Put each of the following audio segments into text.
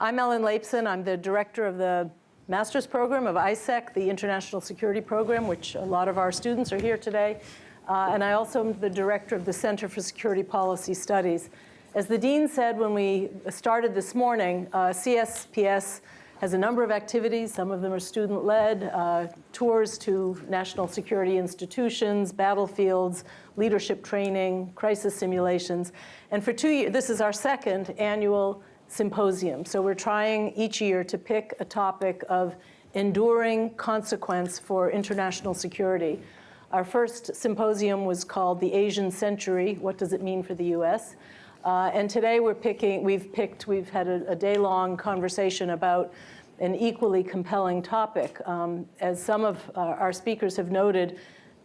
I'm Ellen Laipson. I'm the director of the master's program of ISEC, the International Security Program, which a lot of our students are here today. And I also am the director of the Center for Security Policy Studies. As the dean said when we started this morning, CSPS has a number of activities. Some of them are student-led, tours to national security institutions, battlefields, leadership training, crisis simulations. And for 2 years, this is our second annual symposium. So we're trying each year to pick a topic of enduring consequence for international security. Our first symposium was called The Asian Century, What Does It Mean for the US? And today we've had a day-long conversation about an equally compelling topic. As some of our speakers have noted,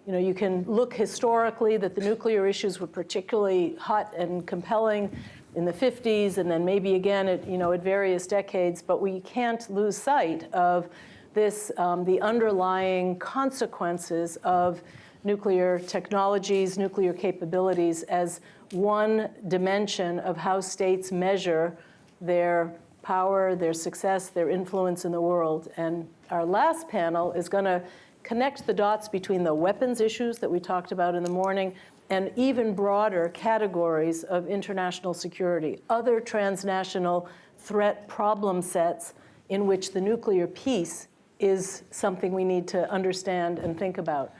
you can look historically that the nuclear issues were particularly hot and compelling in the 50s, and then maybe again at various decades, but we can't lose sight of this, the underlying consequences of nuclear technologies, nuclear capabilities as one dimension of how states measure their power, their success, their influence in the world. And our last panel is going to connect the dots between the weapons issues that we talked about in the morning and even broader categories of international security, other transnational threat problem sets in which the nuclear piece is something we need to understand and think about.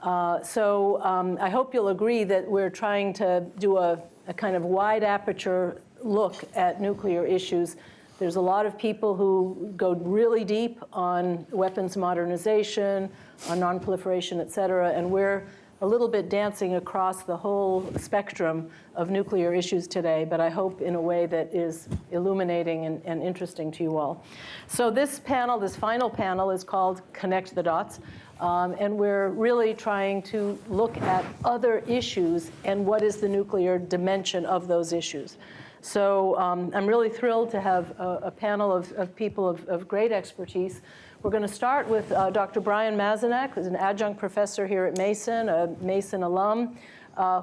I hope you'll agree that we're trying to do a kind of wide aperture look at nuclear issues. There's a lot of people who go really deep on weapons modernization, on nonproliferation, et cetera, and we're a little bit dancing across the whole spectrum of nuclear issues today, but I hope in a way that is illuminating and interesting to you all. So this panel, this final panel, is called Connect the Dots. And we're really trying to look at other issues and what is the nuclear dimension of those issues. So I'm really thrilled to have a panel of people of great expertise. We're going to start with Dr. Brian Mazanec, who's an adjunct professor here at Mason, a Mason alum,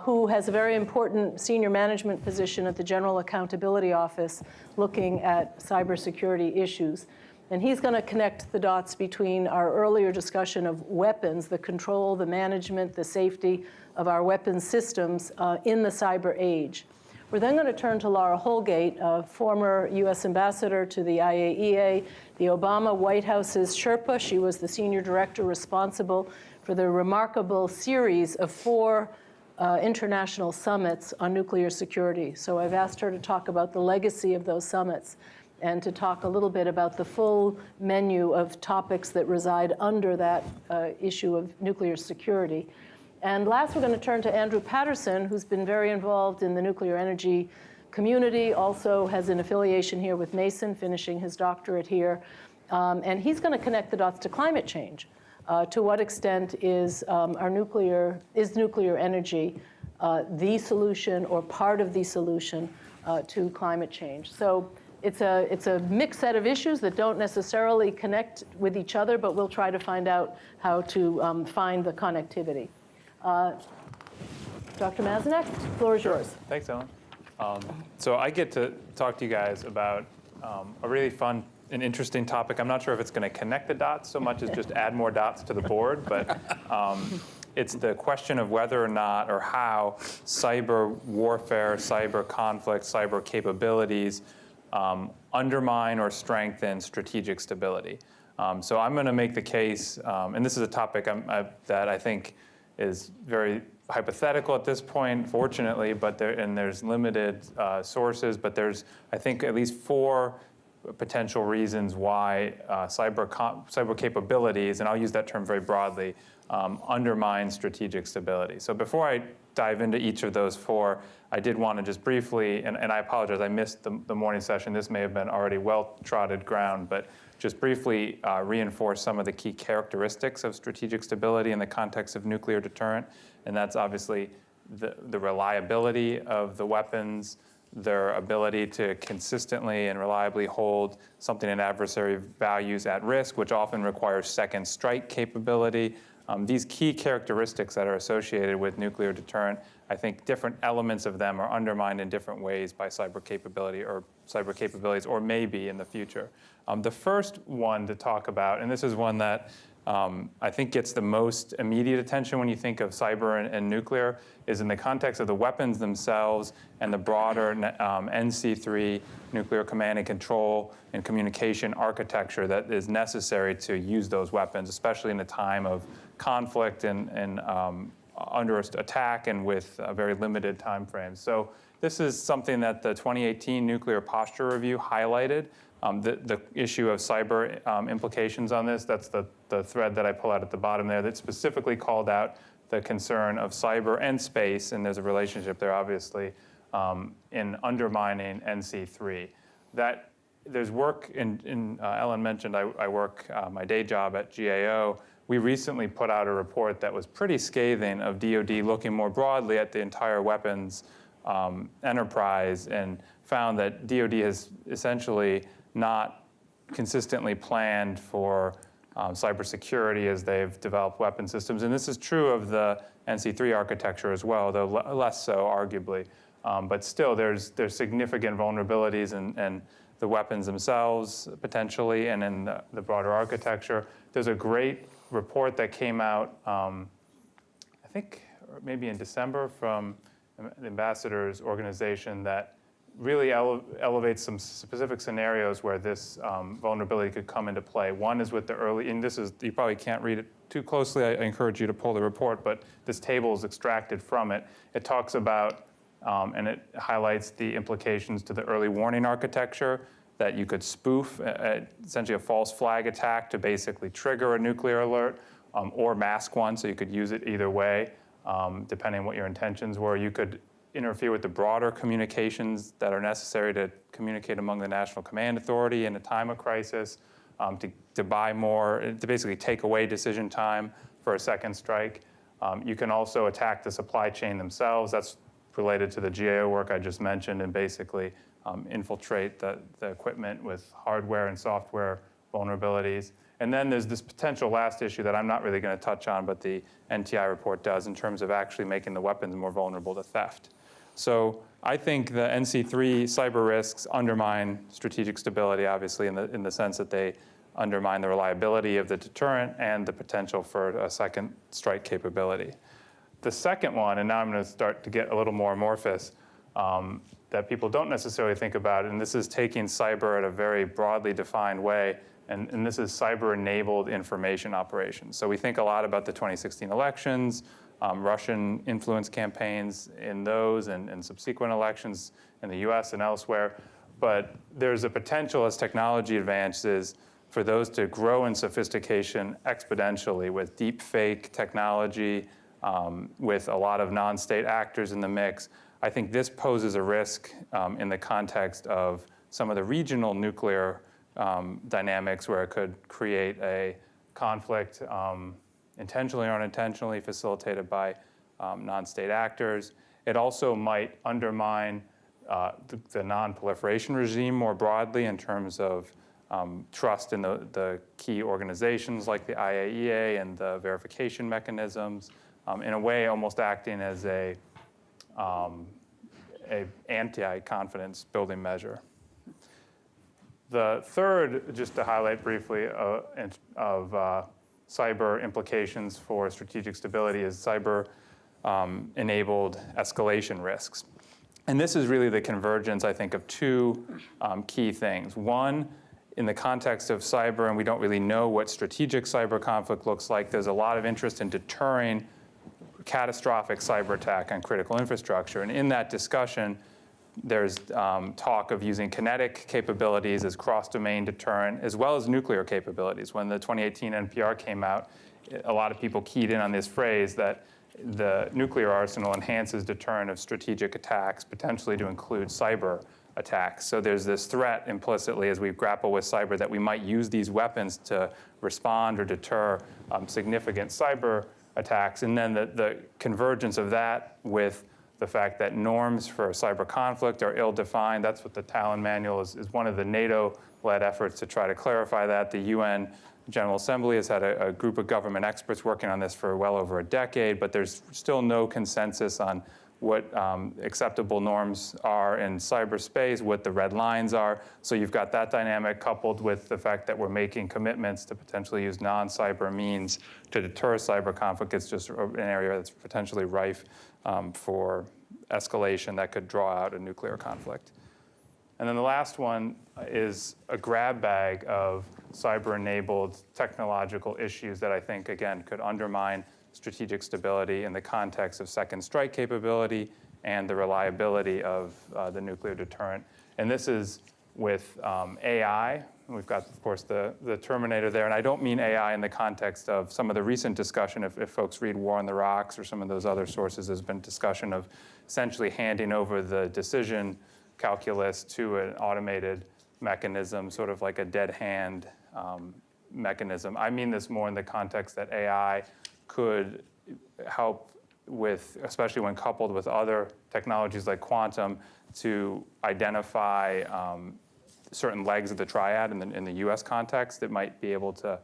who has a very important senior management position at the General Accountability Office looking at cybersecurity issues. And he's going to connect the dots between our earlier discussion of weapons, the control, the management, the safety of our weapons systems in the cyber age. We're then going to turn to Laura Holgate, a former US ambassador to the IAEA, the Obama White House's Sherpa. She was the senior director responsible for the remarkable series of 4 international summits on nuclear security. So I've asked her to talk about the legacy of those summits and to talk a little bit about the full menu of topics that reside under that issue of nuclear security. And last, we're going to turn to Andrew Paterson, who's been very involved in the nuclear energy community, also has an affiliation here with Mason, finishing his doctorate here. And he's going to connect the dots to climate change. To what extent is nuclear energy the solution or part of the solution to climate change? So it's a mixed set of issues that don't necessarily connect with each other, but we'll try to find out how to find the connectivity. Dr. Mazanec, the floor is yours. Thanks, Ellen. So I get to talk to you guys about a really fun and interesting topic. I'm not sure if it's going to connect the dots so much as just add more dots to the board, but it's the question of whether or not or how cyber warfare, cyber conflicts, cyber capabilities undermine or strengthen strategic stability. So I'm going to make the case, and this is a topic that I think is very hypothetical at this point, fortunately, but there's limited sources, but there's, I think, at least 4 potential reasons why cyber capabilities, and I'll use that term very broadly, undermine strategic stability. So before I dive into each of those 4, I did want to just briefly, and I apologize, I missed the morning session. This may have been already well-trodden ground, but just briefly reinforce some of the key characteristics of strategic stability in the context of nuclear deterrent. And that's obviously the reliability of the weapons, their ability to consistently and reliably hold something an adversary values at risk, which often requires second strike capability, These key characteristics that are associated with nuclear deterrent, I think different elements of them are undermined in different ways by cyber capability or cyber capabilities, or maybe in the future. The first one to talk about, and this is one that I think gets the most immediate attention when you think of cyber and nuclear, is in the context of the weapons themselves and the broader NC3 nuclear command and control and communication architecture that is necessary to use those weapons, especially in a time of conflict and under attack and with very limited time frames. So this is something that the 2018 Nuclear Posture Review highlighted. The issue of cyber implications on this, that's the thread that I pull out at the bottom there that specifically called out the concern of cyber and space, and there's a relationship there, obviously, in undermining NC3. That there's work Ellen mentioned I work my day job at GAO. We recently put out a report that was pretty scathing of DoD looking more broadly at the entire weapons enterprise and found that DoD has essentially not consistently planned for cybersecurity as they've developed weapon systems. And this is true of the NC3 architecture as well, though less so, arguably. But still, there's significant vulnerabilities in the weapons themselves, potentially, and in the broader architecture. There's a great report that came out, I think maybe in December, from the Ambassador's organization that really elevates some specific scenarios where this vulnerability could come into play. One is with the early, and this is, you probably can't read it too closely. I encourage you to pull the report, but this table is extracted from it. It talks about, and it highlights the implications to the early warning architecture, that you could spoof essentially a false flag attack to basically trigger a nuclear alert, or mask one, so you could use it either way, depending on what your intentions were. You could interfere with the broader communications that are necessary to communicate among the National Command Authority in a time of crisis, to buy more, to basically take away decision time for a second strike. You can also attack the supply chain themselves. That's related to the GAO work I just mentioned, and basically infiltrate the equipment with hardware and software vulnerabilities. And then there's this potential last issue that I'm not really going to touch on, but the NTI report does, in terms of actually making the weapons more vulnerable to theft. So I think the NC3 cyber risks undermine strategic stability, obviously, in the sense that they undermine the reliability of the deterrent and the potential for a second strike capability. The second one, and now I'm going to start to get a little more amorphous, that people don't necessarily think about, and this is taking cyber in a very broadly defined way, and this is cyber-enabled information operations. So we think a lot about the 2016 elections, Russian influence campaigns in those and subsequent elections in the US and elsewhere. But there's a potential as technology advances for those to grow in sophistication exponentially with deep fake technology, with a lot of non-state actors in the mix. I think this poses a risk in the context of some of the regional nuclear dynamics where it could create a conflict intentionally or unintentionally facilitated by non-state actors. It also might undermine the non-proliferation regime more broadly in terms of trust in the key organizations like the IAEA and the verification mechanisms, in a way almost acting as a anti-confidence building measure. The third, just to highlight briefly, of cyber implications for strategic stability is cyber-enabled escalation risks. And this is really the convergence, I think, of two key things. One, in the context of cyber, and we don't really know what strategic cyber conflict looks like, there's a lot of interest in deterring catastrophic cyber attack on critical infrastructure. And in that discussion, there's talk of using kinetic capabilities as cross-domain deterrent, as well as nuclear capabilities. When the 2018 NPR came out, a lot of people keyed in on this phrase that the nuclear arsenal enhances deterrent of strategic attacks, potentially to include cyber attacks. So there's this threat implicitly as we grapple with cyber that we might use these weapons to respond or deter significant cyber attacks. And then the convergence of that with the fact that norms for cyber conflict are ill-defined. That's what the Talon Manual is one of the NATO-led efforts to try to clarify that. The UN General Assembly has had a group of government experts working on this for well over a decade, but there's still no consensus on what acceptable norms are in cyberspace, what the red lines are. So you've got that dynamic coupled with the fact that we're making commitments to potentially use non-cyber means to deter cyber conflict. It's just an area that's potentially rife for escalation that could draw out a nuclear conflict. And then the last one is a grab bag of cyber-enabled technological issues that I think, again, could undermine strategic stability in the context of second strike capability and the reliability of the nuclear deterrent. And this is with AI. We've got, of course, the Terminator there. And I don't mean AI in the context of some of the recent discussion. If folks read War on the Rocks or some of those other sources, there's been discussion of essentially handing over the decision calculus to an automated mechanism, sort of like a dead hand mechanism. I mean this more in the context that AI could help with, especially when coupled with other technologies like quantum, to identify certain legs of the triad in the US context that might be able to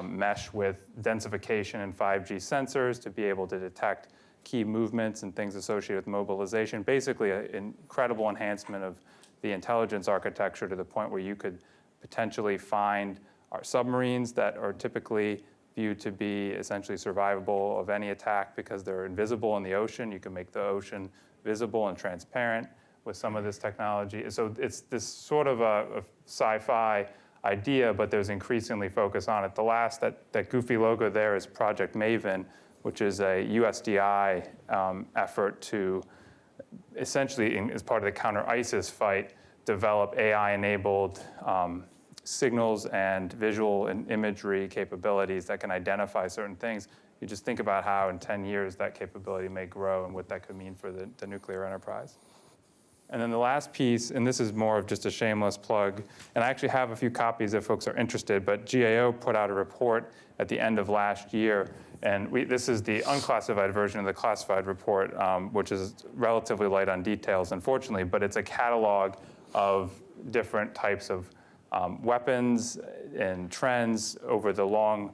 mesh with densification and 5G sensors to be able to detect key movements and things associated with mobilization. Basically, an incredible enhancement of the intelligence architecture to the point where you could potentially find our submarines that are typically viewed to be essentially survivable of any attack because they're invisible in the ocean. You can make the ocean visible and transparent with some of this technology. So it's this sort of a sci-fi idea, but there's increasingly focus on it. The last, that goofy logo there is Project Maven, which is a USDI effort to essentially, as part of the counter-ISIS fight, develop AI-enabled signals and visual and imagery capabilities that can identify certain things. You just think about how in 10 years that capability may grow and what that could mean for the nuclear enterprise. And then the last piece, and this is more of just a shameless plug, and I actually have a few copies if folks are interested, but GAO put out a report at the end of last year, and this is the unclassified version of the classified report, which is relatively light on details, unfortunately, but it's a catalog of different types of weapons and trends over the long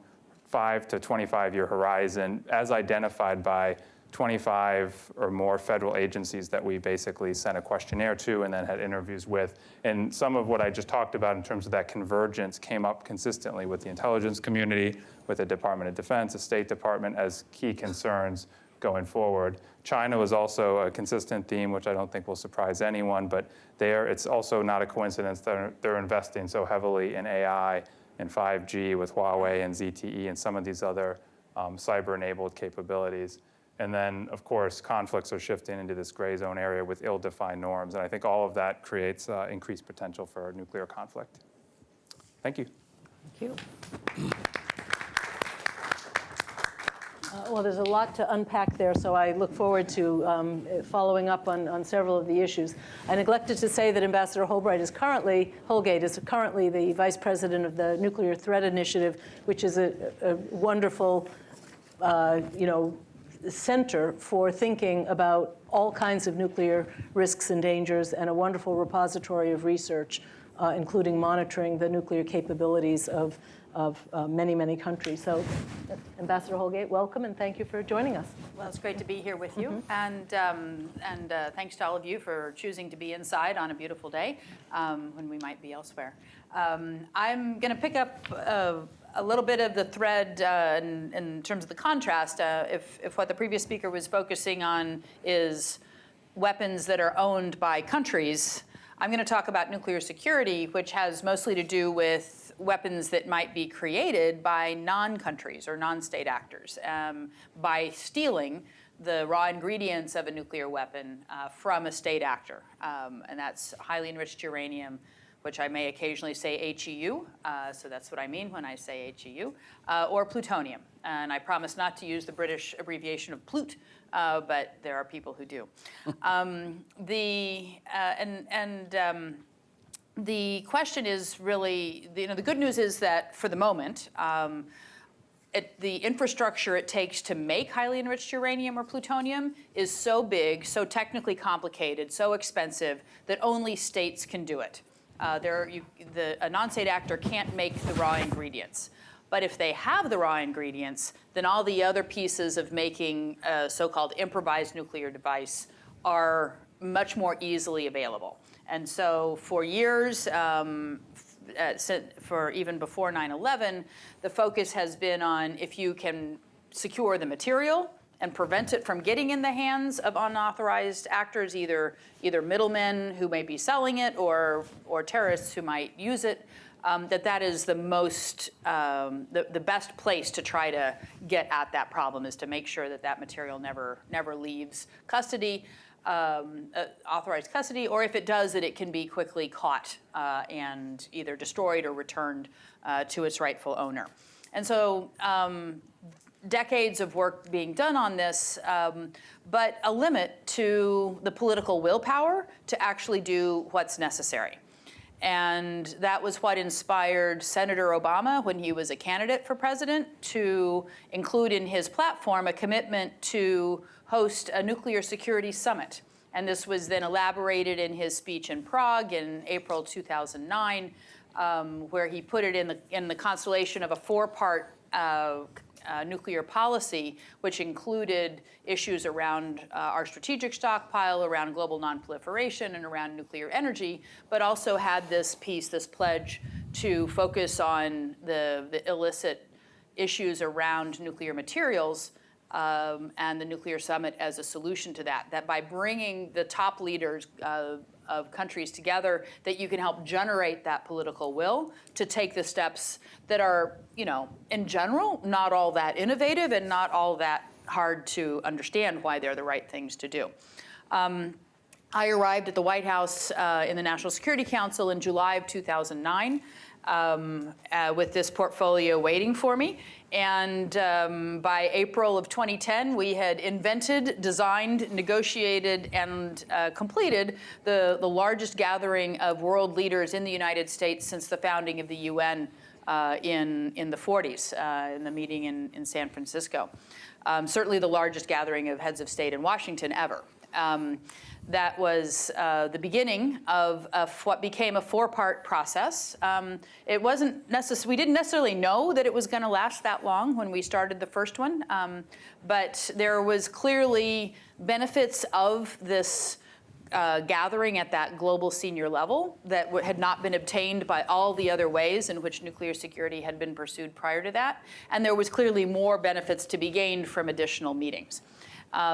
5 to 25-year horizon as identified by 25 or more federal agencies that we basically sent a questionnaire to and then had interviews with. And some of what I just talked about in terms of that convergence came up consistently with the intelligence community, with the Department of Defense, the State Department as key concerns going forward. China was also a consistent theme, which I don't think will surprise anyone, but it's also not a coincidence that they're investing so heavily in AI and 5G with Huawei and ZTE and some of these other cyber-enabled capabilities. And then, of course, conflicts are shifting into this gray zone area with ill-defined norms. And I think all of that creates increased potential for nuclear conflict. Thank you. Thank you. Well, there's a lot to unpack there, so I look forward to following up on several of the issues. I neglected to say that Ambassador Holgate is currently the Vice President of the Nuclear Threat Initiative, which is a wonderful, center for thinking about all kinds of nuclear risks and dangers, and a wonderful repository of research, including monitoring the nuclear capabilities of many, many countries. So, Ambassador Holgate, welcome, and thank you for joining us. Well, it's great to be here with you, and thanks to all of you for choosing to be inside on a beautiful day when we might be elsewhere. I'm going to pick up a little bit of the thread in terms of the contrast. If what the previous speaker was focusing on is weapons that are owned by countries, I'm going to talk about nuclear security, which has mostly to do with weapons that might be created by non-countries or non-state actors by stealing the raw ingredients of a nuclear weapon from a state actor. And that's highly enriched uranium, which I may occasionally say HEU, so that's what I mean when I say HEU, or plutonium. And I promise not to use the British abbreviation of plut, but there are people who do. The question is really, the good news is that for the moment, the infrastructure it takes to make highly enriched uranium or plutonium is so big, so technically complicated, so expensive, that only states can do it. A non-state actor can't make the raw ingredients. But if they have the raw ingredients, then all the other pieces of making a so-called improvised nuclear device are much more easily available. And so for years, for even before 9/11, the focus has been on if you can secure the material and prevent it from getting in the hands of unauthorized actors, either middlemen who may be selling it or terrorists who might use it, that is the most, the best place to try to get at that problem, is to make sure that that material never leaves custody, authorized custody, or if it does, that it can be quickly caught and either destroyed or returned to its rightful owner. And so decades of work being done on this, but a limit to the political willpower to actually do what's necessary. And that was what inspired Senator Obama, when he was a candidate for president, to include in his platform a commitment to host a nuclear security summit. And this was then elaborated in his speech in Prague in April 2009, where he put it in the constellation of a four-part nuclear policy, which included issues around our strategic stockpile, around global nonproliferation, and around nuclear energy, but also had this piece, this pledge, to focus on the illicit issues around nuclear materials, and the nuclear summit as a solution to that. That by bringing the top leaders of countries together, that you can help generate that political will to take the steps that are, in general, not all that innovative and not all that hard to understand why they're the right things to do. I arrived at the White House in the National Security Council in July of 2009 with this portfolio waiting for me. And by April of 2010, we had invented, designed, negotiated, and completed the largest gathering of world leaders in the United States since the founding of the UN in the 40s, in the meeting in San Francisco. Certainly the largest gathering of heads of state in Washington ever. That was the beginning of what became a four-part process. It wasn't we didn't necessarily know that it was going to last that long when we started the first one, but there was clearly benefits of this gathering at that global senior level that had not been obtained by all the other ways in which nuclear security had been pursued prior to that. And there was clearly more benefits to be gained from additional meetings.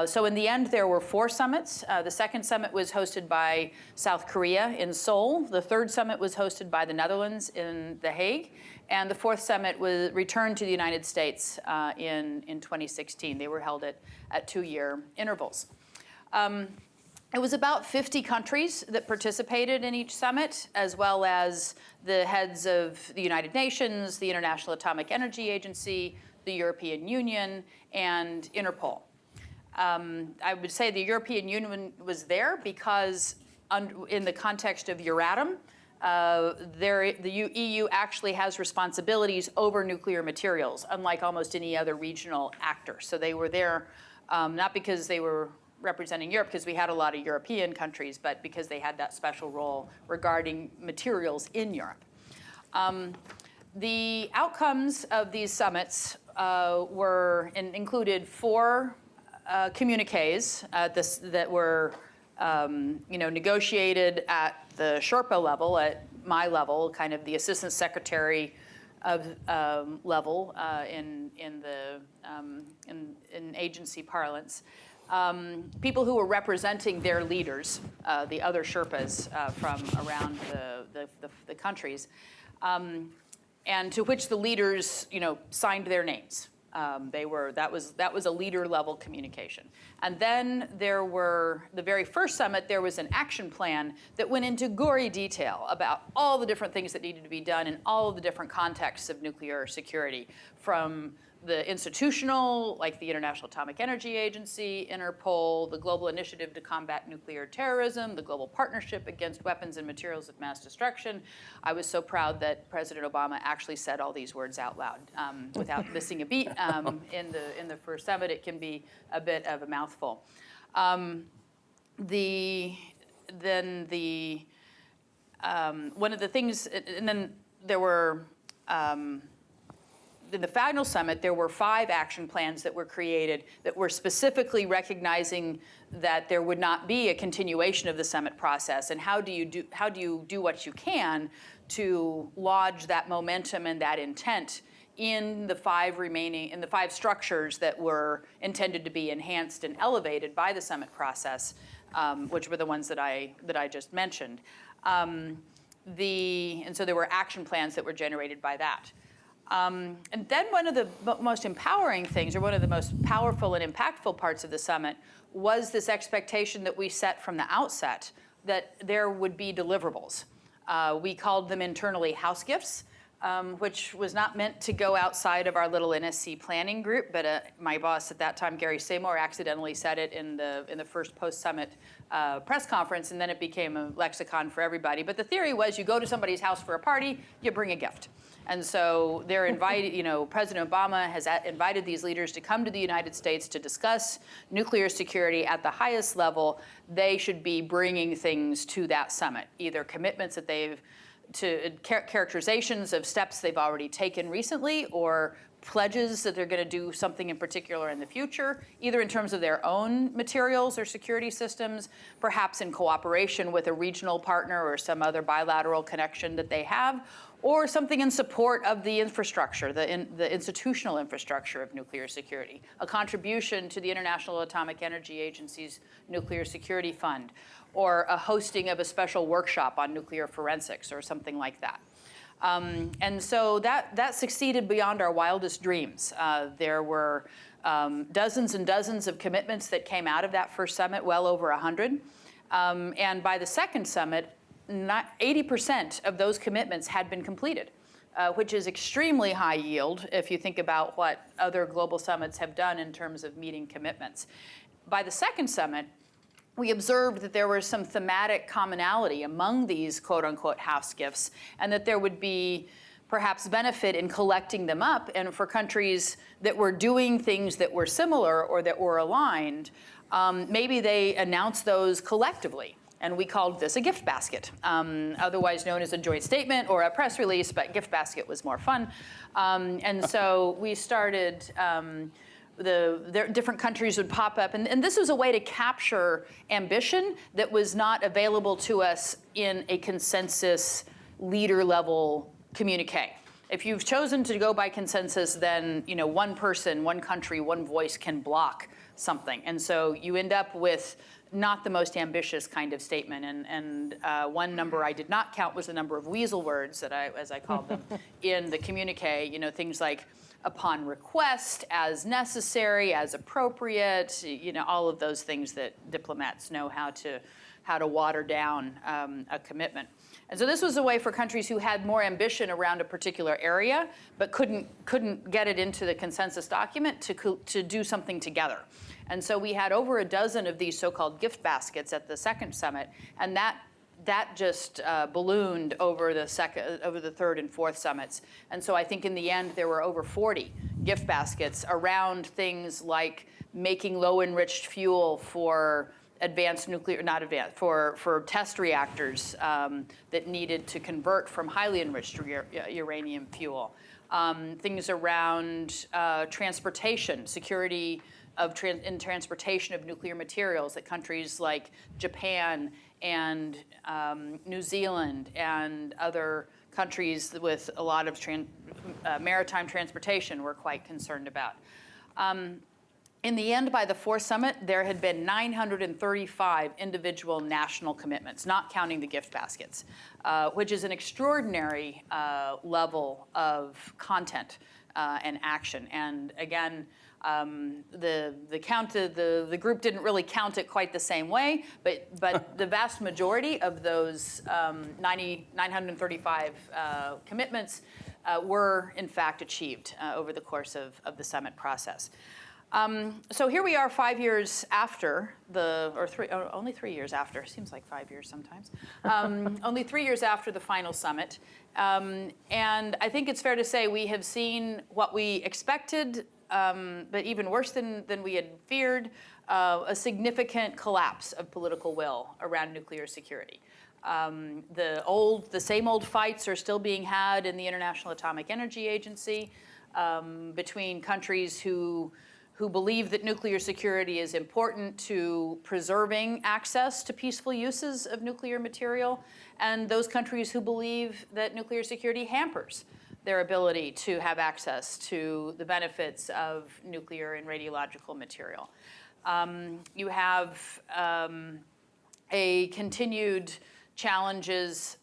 So in the end, there were 4 summits. The second summit was hosted by South Korea in Seoul. The third summit was hosted by the Netherlands in The Hague. And the fourth summit was returned to the United States in 2016. They were held at 2-year intervals. It was about 50 countries that participated in each summit, as well as the heads of the United Nations, the International Atomic Energy Agency, the European Union, and Interpol. I would say the European Union was there because in the context of Euratom, the EU actually has responsibilities over nuclear materials, unlike almost any other regional actor. So they were there not because they were representing Europe, because we had a lot of European countries, but because they had that special role regarding materials in Europe. The outcomes of these summits included 4 communiques that were negotiated at the Sherpa level, at my level, kind of the assistant secretary of level in agency parlance. People who were representing their leaders, the other Sherpas from around the countries, and to which the leaders, signed their names. That was a leader level communication. And then there were, the very first summit, there was an action plan that went into gory detail about all the different things that needed to be done in all of the different contexts of nuclear security, from the institutional, like the International Atomic Energy Agency, Interpol, the Global Initiative to Combat Nuclear Terrorism, the Global Partnership Against Weapons and Materials of Mass Destruction. I was so proud that President Obama actually said all these words out loud without missing a beat. In the first summit, it can be a bit of a mouthful. One of the things, and then there were in the final summit, there were 5 action plans that were created that were specifically recognizing that there would not be a continuation of the summit process, and how do you do what you can to lodge that momentum and that intent in the 5 structures that were intended to be enhanced and elevated by the summit process, which were the ones that I just mentioned. And so there were action plans that were generated by that. And then one of the most empowering things, or one of the most powerful and impactful parts of the summit, was this expectation that we set from the outset that there would be deliverables. We called them internally house gifts, which was not meant to go outside of our little NSC planning group, but my boss at that time, Gary Seymour, accidentally said it in the first post-summit press conference, and then it became a lexicon for everybody. But the theory was you go to somebody's house for a party, you bring a gift. And so they're invited, President Obama has invited these leaders to come to the United States to discuss nuclear security at the highest level. They should be bringing things to that summit, either commitments that characterizations of steps they've already taken recently, or pledges that they're going to do something in particular in the future, either in terms of their own materials or security systems, perhaps in cooperation with a regional partner or some other bilateral connection that they have, or something in support of the infrastructure, the institutional infrastructure of nuclear security, a contribution to the International Atomic Energy Agency's Nuclear Security Fund, or a hosting of a special workshop on nuclear forensics or something like that. And so that succeeded beyond our wildest dreams. There were dozens and dozens of commitments that came out of that first summit, well over 100. And by the second summit, 80% of those commitments had been completed, which is extremely high yield if you think about what other global summits have done in terms of meeting commitments. By the second summit, we observed that there was some thematic commonality among these quote-unquote house gifts, and that there would be perhaps benefit in collecting them up, and for countries that were doing things that were similar or that were aligned, maybe they announced those collectively. And we called this a gift basket, otherwise known as a joint statement or a press release, but gift basket was more fun. And so we started, different countries would pop up. And this was a way to capture ambition that was not available to us in a consensus leader level communique. If you've chosen to go by consensus, then one person, one country, one voice can block something. And so you end up with not the most ambitious kind of statement. And one number I did not count was the number of weasel words, as I called them, in the communique. Things like upon request, as necessary, as appropriate, all of those things that diplomats know how to water down a commitment. And so this was a way for countries who had more ambition around a particular area, but couldn't get it into the consensus document to do something together. And so we had over a dozen of these so-called gift baskets at the second summit, and that just ballooned over the third and fourth summits. And so I think in the end there were over 40 gift baskets around things like making low-enriched fuel for for test reactors that needed to convert from highly enriched uranium fuel. Things around transportation, security in transportation of nuclear materials that countries like Japan and New Zealand and other countries with a lot of maritime transportation were quite concerned about. In the end, by the fourth summit, there had been 935 individual national commitments, not counting the gift baskets, which is an extraordinary level of content and action. And again, the group didn't really count it quite the same way, but the vast majority of those 935 commitments were in fact achieved over the course of the summit process. So here we are 5 years after only 3 years after, seems like 5 years sometimes, only 3 years after the final summit. And I think it's fair to say we have seen what we expected, but even worse than we had feared, a significant collapse of political will around nuclear security. The same old fights are still being had in the International Atomic Energy Agency. between countries who believe that nuclear security is important to preserving access to peaceful uses of nuclear material, and those countries who believe that nuclear security hampers their ability to have access to the benefits of nuclear and radiological material. You have a continued challenges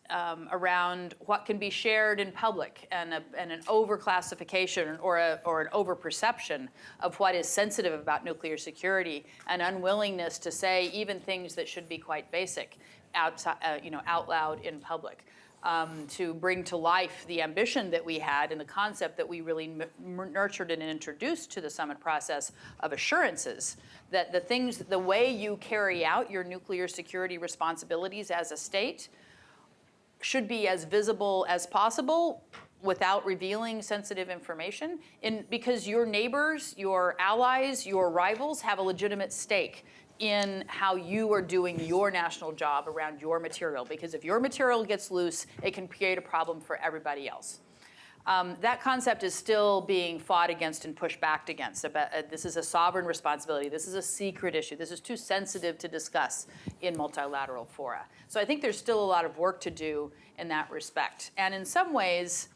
around what can be shared in public and an overclassification or an overperception of what is sensitive about nuclear security, and unwillingness to say even things that should be quite basic out loud in public. To bring to life the ambition that we had and the concept that we really nurtured and introduced to the summit process of assurances that the way you carry out your nuclear security responsibilities as a state should be as visible as possible without revealing sensitive information, because your neighbors, your allies, your rivals have a legitimate stake in how you are doing your national job around your material. Because if your material gets loose, it can create a problem for everybody else. That concept is still being fought against and pushed back against. This is a sovereign responsibility. This is a secret issue. This is too sensitive to discuss in multilateral fora. So I think there's still a lot of work to do in that respect. And in some ways,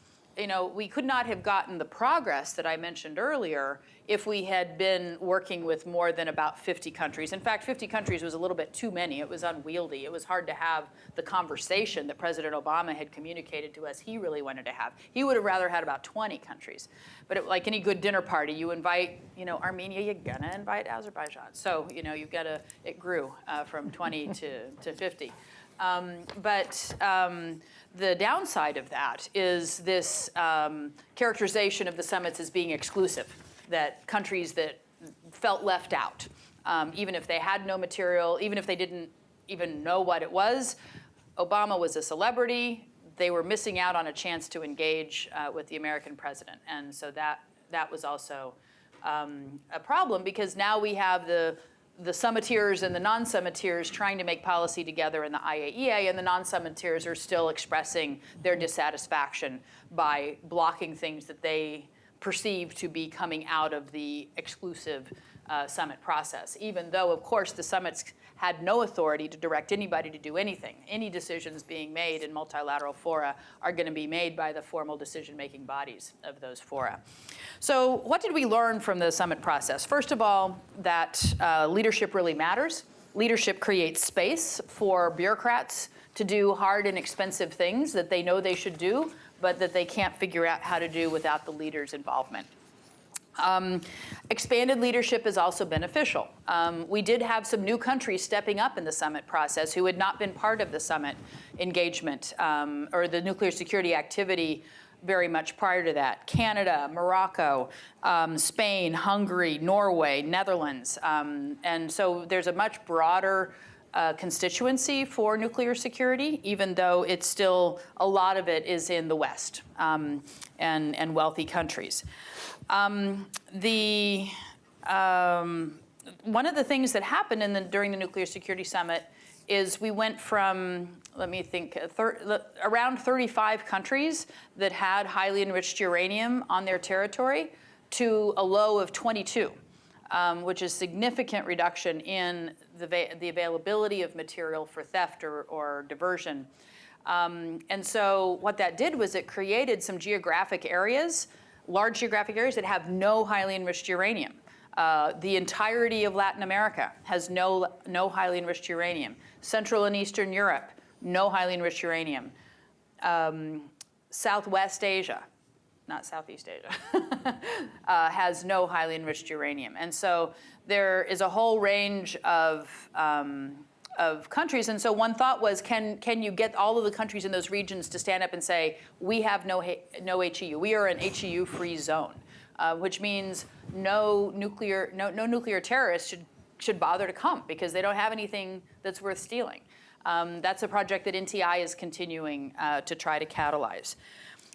we could not have gotten the progress that I mentioned earlier if we had been working with more than about 50 countries. In fact, 50 countries was a little bit too many. It was unwieldy. It was hard to have the conversation that President Obama had communicated to us he really wanted to have. He would have rather had about 20 countries. But like any good dinner party, you invite, Armenia, you're gonna invite Azerbaijan. So, you've got to, it grew from 20 to 50. The downside of that is this characterization of the summits as being exclusive, that countries that felt left out, even if they had no material, even if they didn't even know what it was. Obama was a celebrity. They were missing out on a chance to engage with the American president. And so that was also a problem, because now we have the summiteers and the non-summiteers trying to make policy together in the IAEA, and the non-summiteers are still expressing their dissatisfaction by blocking things that they perceive to be coming out of the exclusive summit process, even though, of course, the summits had no authority to direct anybody to do anything. Any decisions being made in multilateral fora are going to be made by the formal decision-making bodies of those fora. So what did we learn from the summit process? First of all, that leadership really matters. Leadership creates space for bureaucrats to do hard and expensive things that they know they should do, but that they can't figure out how to do without the leader's involvement. Expanded leadership is also beneficial. We did have some new countries stepping up in the summit process who had not been part of the summit engagement or the nuclear security activity very much prior to that. Canada, Morocco, Spain, Hungary, Norway, Netherlands. And so there's a much broader constituency for nuclear security, even though it's still, a lot of it is in the West and wealthy countries. One of the things that happened during the Nuclear Security Summit is we went from, let me think, around 35 countries that had highly enriched uranium on their territory to a low of 22, which is significant reduction in the availability of material for theft or diversion. And so what that did was it created some geographic areas, large geographic areas that have no highly enriched uranium. The entirety of Latin America has no highly enriched uranium. Central and Eastern Europe, no highly enriched uranium. Southwest Asia, not Southeast Asia, has no highly enriched uranium. And so there is a whole range of countries. And so one thought was, can you get all of the countries in those regions to stand up and say, we have no HEU. We are an HEU-free zone, which means no nuclear terrorists should bother to come because they don't have anything that's worth stealing. That's a project that NTI is continuing to try to catalyze.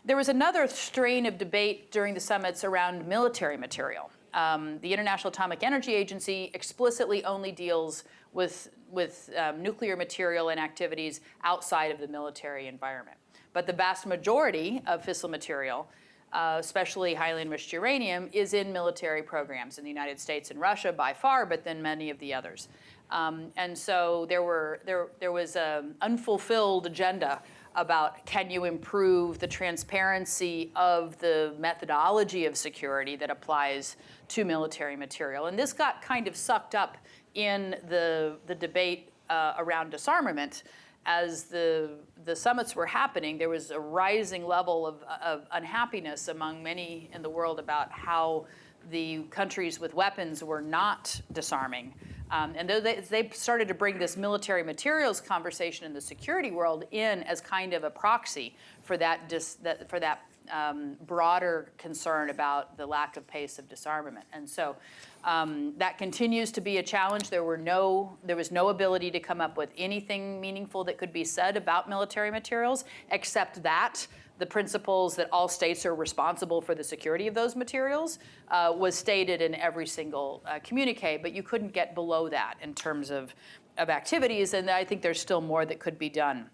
There was another strain of debate during the summits around military material. The International Atomic Energy Agency explicitly only deals with nuclear material and activities outside of the military environment. But the vast majority of fissile material especially highly enriched uranium, is in military programs in the United States and Russia by far, but then many of the others. And so there was an unfulfilled agenda about can you improve the transparency of the methodology of security that applies to military material. And this got kind of sucked up in the debate around disarmament. As the summits were happening, there was a rising level of unhappiness among many in the world about how the countries with weapons were not disarming. And they started to bring this military materials conversation in the security world in as kind of a proxy for that broader concern about the lack of pace of disarmament. And so that continues to be a challenge. There was no ability to come up with anything meaningful that could be said about military materials, except that the principles that all states are responsible for the security of those materials was stated in every single communique, but you couldn't get below that in terms of activities, and I think there's still more that could be done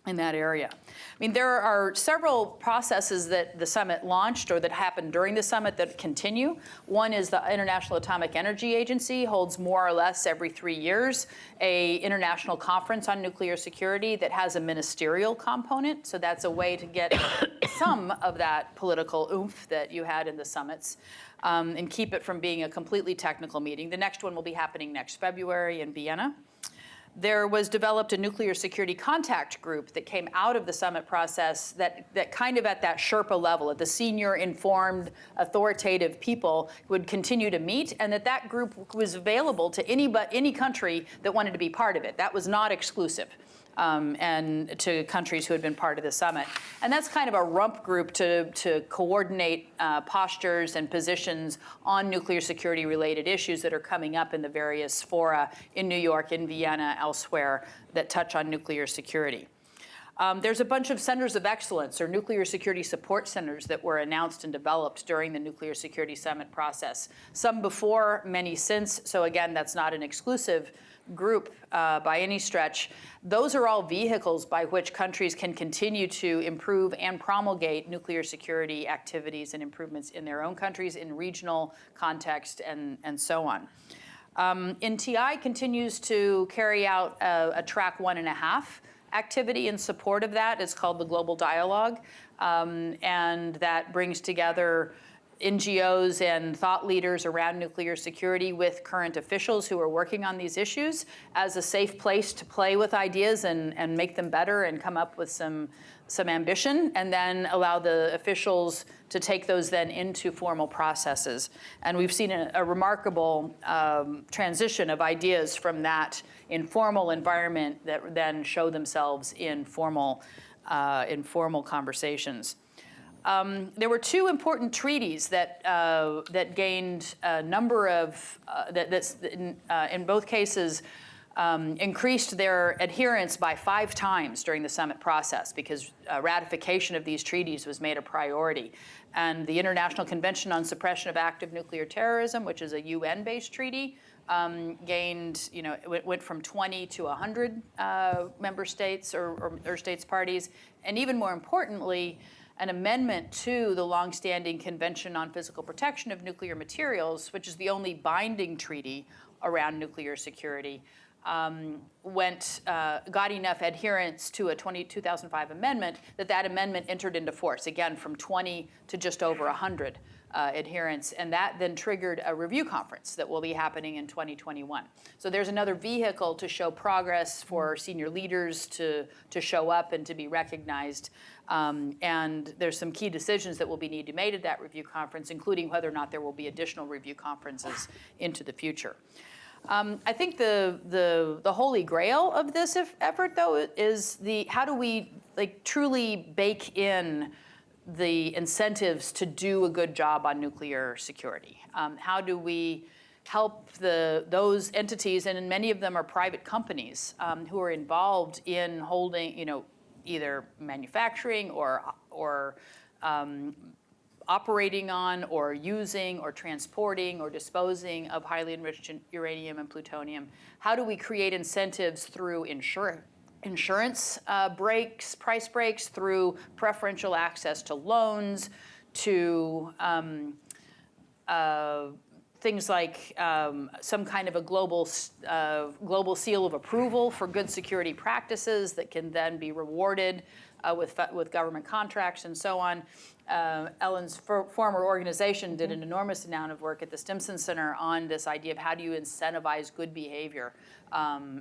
in that area. I mean, there are several processes that the summit launched or that happened during the summit that continue. One is the International Atomic Energy Agency holds more or less every 3 years an international conference on nuclear security that has a ministerial component. So that's a way to get some of that political oomph that you had in the summits and keep it from being a completely technical meeting. The next one will be happening next February in Vienna. There was developed a nuclear security contact group that came out of the summit process that kind of at that Sherpa level, at the senior, informed, authoritative people would continue to meet, and that group was available to any country that wanted to be part of it. That was not exclusive. And to countries who had been part of the summit. And that's kind of a rump group to coordinate postures and positions on nuclear security related issues that are coming up in the various fora in New York, in Vienna, elsewhere that touch on nuclear security. There's a bunch of centers of excellence or nuclear security support centers that were announced and developed during the Nuclear Security Summit process. Some before, many since. So again, that's not an exclusive group by any stretch. Those are all vehicles by which countries can continue to improve and promulgate nuclear security activities and improvements in their own countries, in regional context, and so on. NTI continues to carry out a track 1.5 activity in support of that. It's called the Global Dialogue, and that brings together NGOs and thought leaders around nuclear security with current officials who are working on these issues as a safe place to play with ideas and make them better and come up with some ambition, and then allow the officials to take those then into formal processes. And we've seen a remarkable transition of ideas from that informal environment that then show themselves in formal conversations. There were two important treaties that gained a number of, in both cases, increased their adherence by 5 times during the summit process because ratification of these treaties was made a priority. And the International Convention on Suppression of Active Nuclear Terrorism, which is a UN-based treaty, gained, it went from 20 to 100 member states or states parties. And even more importantly, an amendment to the longstanding Convention on Physical Protection of Nuclear Materials, which is the only binding treaty around nuclear security, got enough adherence to a 2005 amendment that amendment entered into force, again, from 20 to just over 100 adherence. And that then triggered a review conference that will be happening in 2021. So there's another vehicle to show progress for senior leaders to show up and to be recognized. And there's some key decisions that will be needed to be made at that review conference, including whether or not there will be additional review conferences into the future. I think the holy grail of this effort, though, is how do we truly bake in the incentives to do a good job on nuclear security? How do we help those entities, and many of them are private companies who are involved in holding, either manufacturing or operating on or using or transporting or disposing of highly enriched uranium and plutonium? How do we create incentives through insurance breaks, price breaks, through preferential access to loans, to things like some kind of a global seal of approval for good security practices that can then be rewarded with government contracts and so on. Ellen's former organization did an enormous amount of work at the Stimson Center on this idea of how do you incentivize good behavior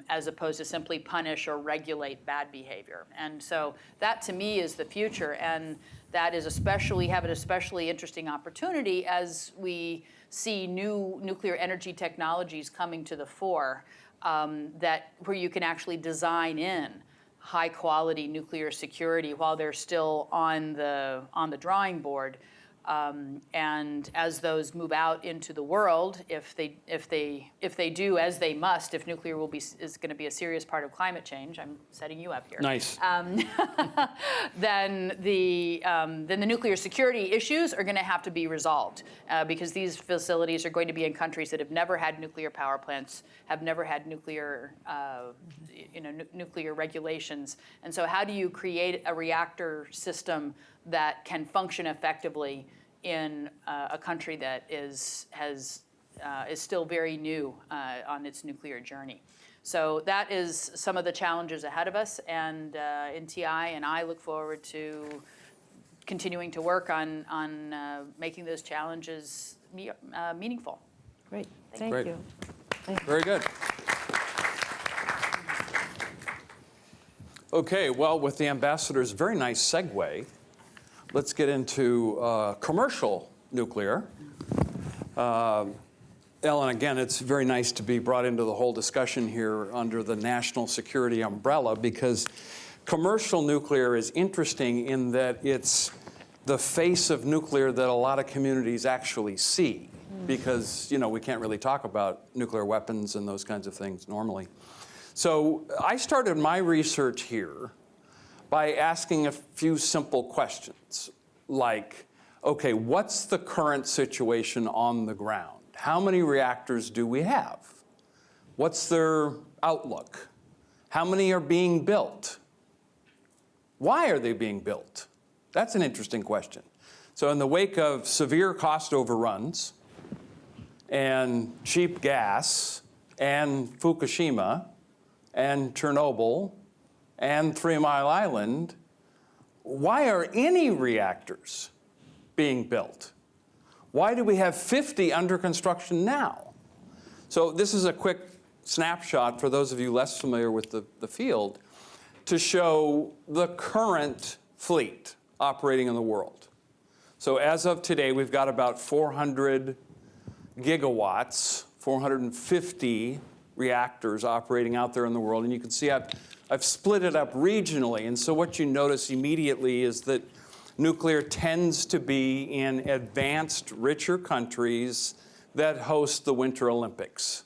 as opposed to simply punish or regulate bad behavior. And so that to me is the future, and that is have an especially interesting opportunity as we see new nuclear energy technologies coming to the fore where you can actually design in high quality nuclear security while they're still on the drawing board. And as those move out into the world, if they do as they must, if nuclear is going to be a serious part of climate change, I'm setting you up here. Nice. Then the nuclear security issues are going to have to be resolved because these facilities are going to be in countries that have never had nuclear power plants, have never had nuclear nuclear regulations, and so how do you create a reactor system that can function effectively in a country that is still very new on its nuclear journey? So that is some of the challenges ahead of us, and NTI and I look forward to continuing to work on making those challenges meaningful. Great, thank Great. you. Very good. Okay, well, with the ambassador's very nice segue, let's get into commercial nuclear. Ellen, again, it's very nice to be brought into the whole discussion here under the national security umbrella, because commercial nuclear is interesting in that it's the face of nuclear that a lot of communities actually see, because we can't really talk about nuclear weapons and those kinds of things normally. So I started my research here by asking a few simple questions, like, okay, what's the current situation on the ground? How many reactors do we have? What's their outlook? How many are being built? Why are they being built? That's an interesting question. So in the wake of severe cost overruns and cheap gas and Fukushima and Chernobyl and 3 Mile Island, why are any reactors being built? Why do we have 50 under construction now? So this is a quick snapshot for those of you less familiar with the field to show the current fleet operating in the world. So as of today, we've got about 400 gigawatts, 450 reactors operating out there in the world. And you can see I've split it up regionally. And so what you notice immediately is that nuclear tends to be in advanced, richer countries that host the Winter Olympics.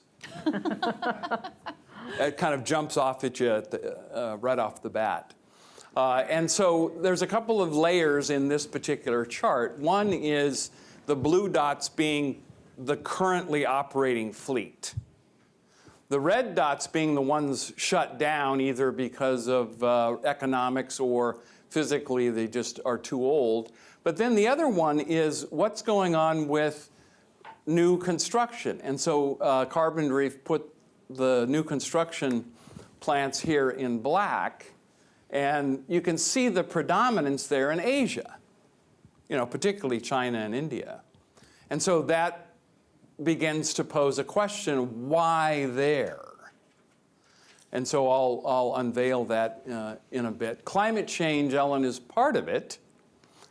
It kind of jumps off at you right off the bat. And so there's a couple of layers in this particular chart. One is the blue dots being the currently operating fleet. The red dots being the ones shut down either because of economics or physically they just are too old. But then the other one is what's going on with new construction. And so Carbon Reef put the new construction plants here in black, and you can see the predominance there in Asia, particularly China and India. And so that begins to pose a question, why there? And so I'll unveil that in a bit. Climate change, Ellen, is part of it,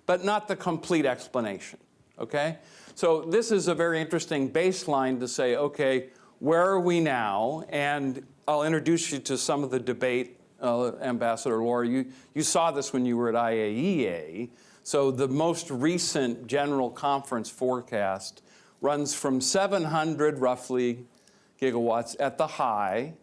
but not the complete explanation, okay? So this is a very interesting baseline to say, okay, where are we now? And I'll introduce you to some of the debate, Ambassador Laura. You saw this when you were at IAEA. So the most recent general conference forecast runs from 700 roughly gigawatts at the high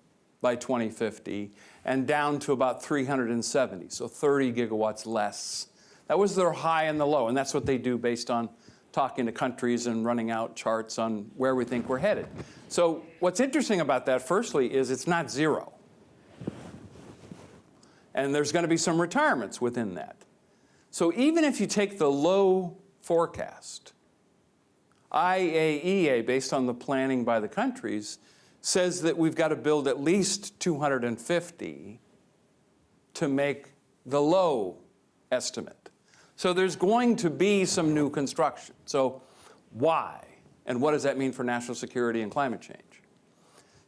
by 2050 and down to about 370, so 30 gigawatts less. That was their high and the low, and that's what they do based on talking to countries and running out charts on where we think we're headed. So what's interesting about that, firstly, is it's not zero. And there's going to be some retirements within that. So even if you take the low forecast. IAEA, based on the planning by the countries, says that we've got to build at least 250 to make the low estimate. So there's going to be some new construction. So why? And what does that mean for national security and climate change?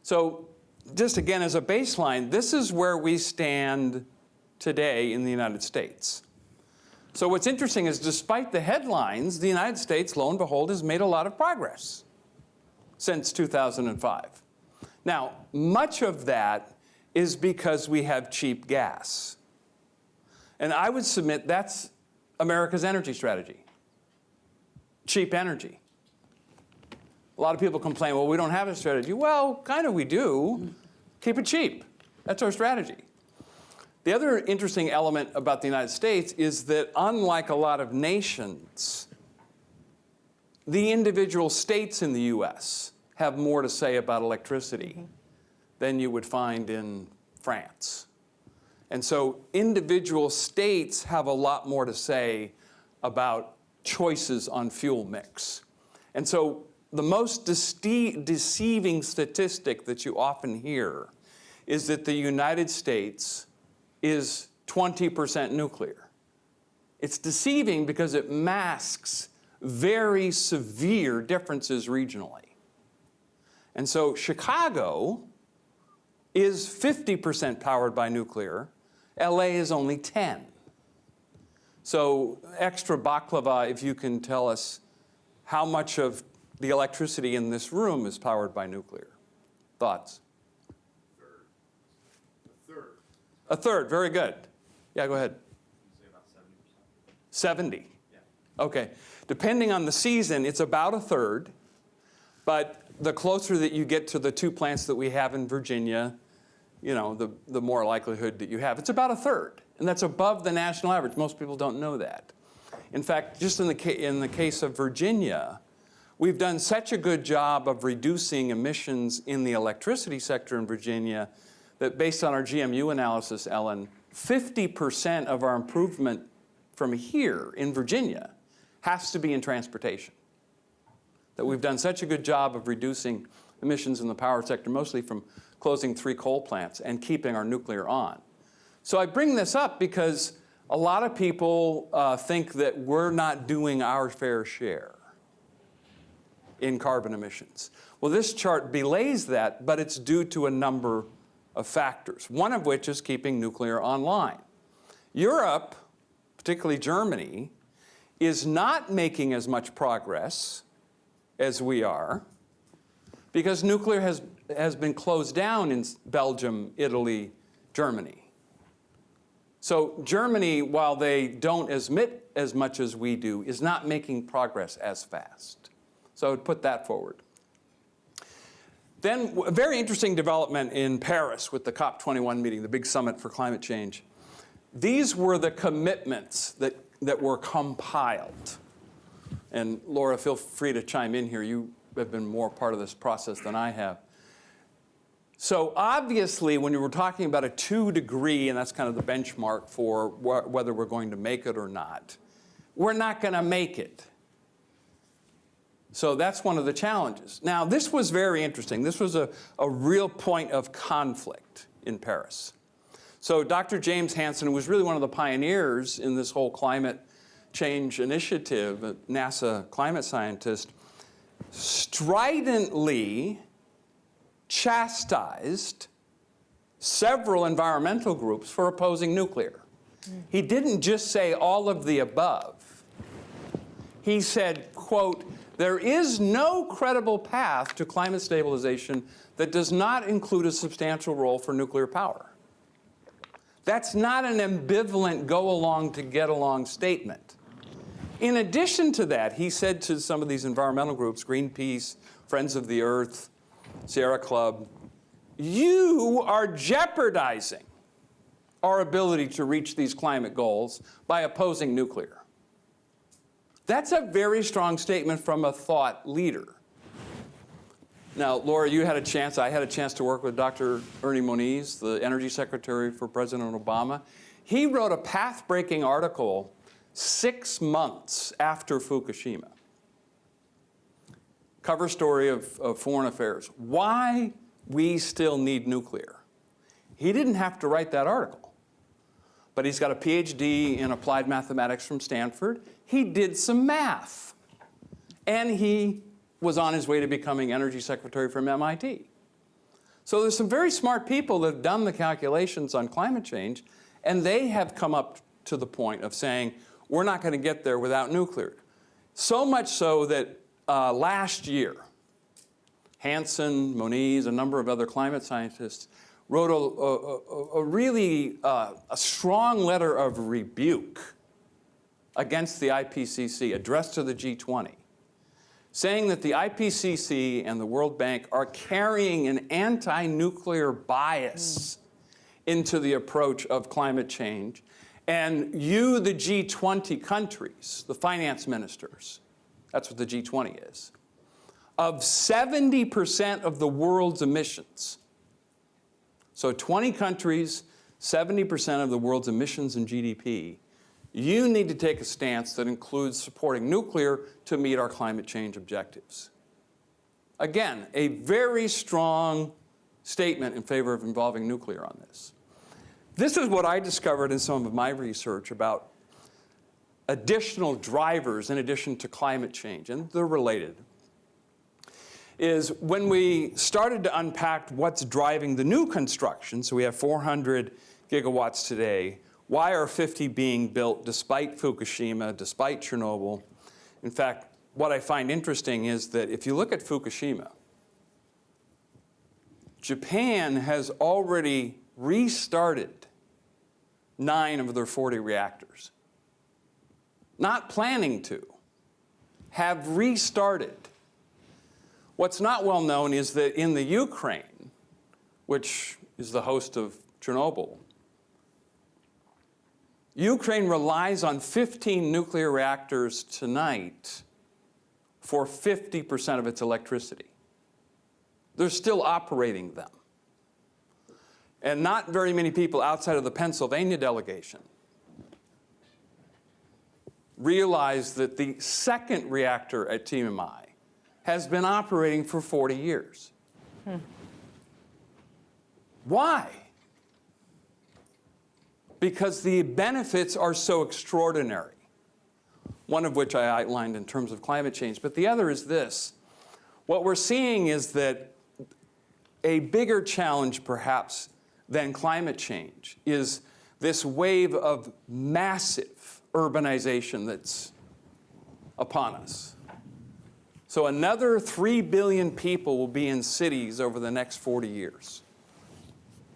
So just again, as a baseline, this is where we stand today in the United States. So what's interesting is despite the headlines, the United States, lo and behold, has made a lot of progress since 2005. Now, much of that is because we have cheap gas. And I would submit that's America's energy strategy. Cheap energy. A lot of people complain, well, we don't have a strategy. Well, kind of we do. Keep it cheap. That's our strategy. The other interesting element about the United States is that unlike a lot of nations, the individual states in the US have more to say about electricity than you would find in France. And so individual states have a lot more to say about choices on fuel mix. And so the most deceiving statistic that you often hear is that the United States is 20% nuclear. It's deceiving because it masks very severe differences regionally. And so Chicago is 50% powered by nuclear. LA is only 10. So extra baklava, if you can tell us how much of the electricity in this room is powered by nuclear. Thoughts? A third, very good. Yeah, go ahead. Say about 70%. 70? Yeah. Okay. Depending on the season, it's about a third. But the closer that you get to the two plants that we have in Virginia, you know, the more likelihood that you have. It's about a third. And that's above the national average. Most people don't know that. In fact, just in the case of Virginia, we've done such a good job of reducing emissions in the electricity sector in Virginia that based on our GMU analysis, Ellen, 50% of our improvement from here in Virginia has to be in transportation. That we've done such a good job of reducing emissions in the power sector, mostly from closing 3 coal plants and keeping our nuclear on. So I bring this up because a lot of people think that we're not doing our fair share in carbon emissions. Well, this chart belays that, but it's due to a number of factors, one of which is keeping nuclear online. Europe, particularly Germany, is not making as much progress as we are because nuclear has been closed down in Belgium, Italy, Germany. So Germany, while they don't emit as much as we do, is not making progress as fast. So I would put that forward. Then a very interesting development in Paris with the COP21 meeting, the big summit for climate change. These were the commitments that were compiled. And Laura, feel free to chime in here. You have been more part of this process than I have. So obviously, when you were talking about a 2-degree, and that's kind of the benchmark for whether we're going to make it or not, we're not going to make it. So that's one of the challenges. Now, this was very interesting. This was a real point of conflict in Paris. So Dr. James Hansen, who was really one of the pioneers in this whole climate change initiative, a NASA climate scientist, stridently chastised several environmental groups for opposing nuclear. He didn't just say all of the above. He said, quote, "There is no credible path to climate stabilization that does not include a substantial role for nuclear power." That's not an ambivalent go-along to get-along statement. In addition to that, he said to some of these environmental groups, Greenpeace, Friends of the Earth, Sierra Club, you are jeopardizing our ability to reach these climate goals by opposing nuclear. That's a very strong statement from a thought leader. Now, Laura, you had a chance, I had a chance to work with Dr. Ernie Moniz, the Energy Secretary for President Obama. He wrote a path-breaking article 6 months after Fukushima. Cover story of Foreign Affairs. Why we still need nuclear. He didn't have to write that article, but he's got a PhD in applied mathematics from Stanford. He did some math, and he was on his way to becoming Energy Secretary from MIT. So there's some very smart people that have done the calculations on climate change, and they have come up to the point of saying, we're not going to get there without nuclear. So much so that last year, Hansen, Moniz, a number of other climate scientists wrote a really strong letter of rebuke against the IPCC, addressed to the G20, saying that the IPCC and the World Bank are carrying an anti-nuclear bias into the approach of climate change. And you, the G20 countries, the finance ministers, that's what the G20 is, of 70% of the world's emissions. So 20 countries, 70% of the world's emissions and GDP, you need to take a stance that includes supporting nuclear to meet our climate change objectives. Again, a very strong statement in favor of involving nuclear on this. This is what I discovered in some of my research about additional drivers in addition to climate change, and they're related, is when we started to unpack what's driving the new construction, so we have 400 gigawatts today, why are 50 being built despite Fukushima, despite Chernobyl? In fact, what I find interesting is that if you look at Fukushima, Japan has already restarted 9 of their 40 reactors. Not planning to, have restarted. What's not well known is that in the Ukraine, which is the host of Chernobyl, Ukraine relies on 15 nuclear reactors tonight for 50% of its electricity. They're still operating them. And not very many people outside of the Pennsylvania delegation realize that the second reactor at TMI has been operating for 40 years. Why? Because the benefits are so extraordinary, one of which I outlined in terms of climate change. But the other is this. What we're seeing is that a bigger challenge, perhaps, than climate change is this wave of massive urbanization that's upon us. So another 3 billion people will be in cities over the next 40 years.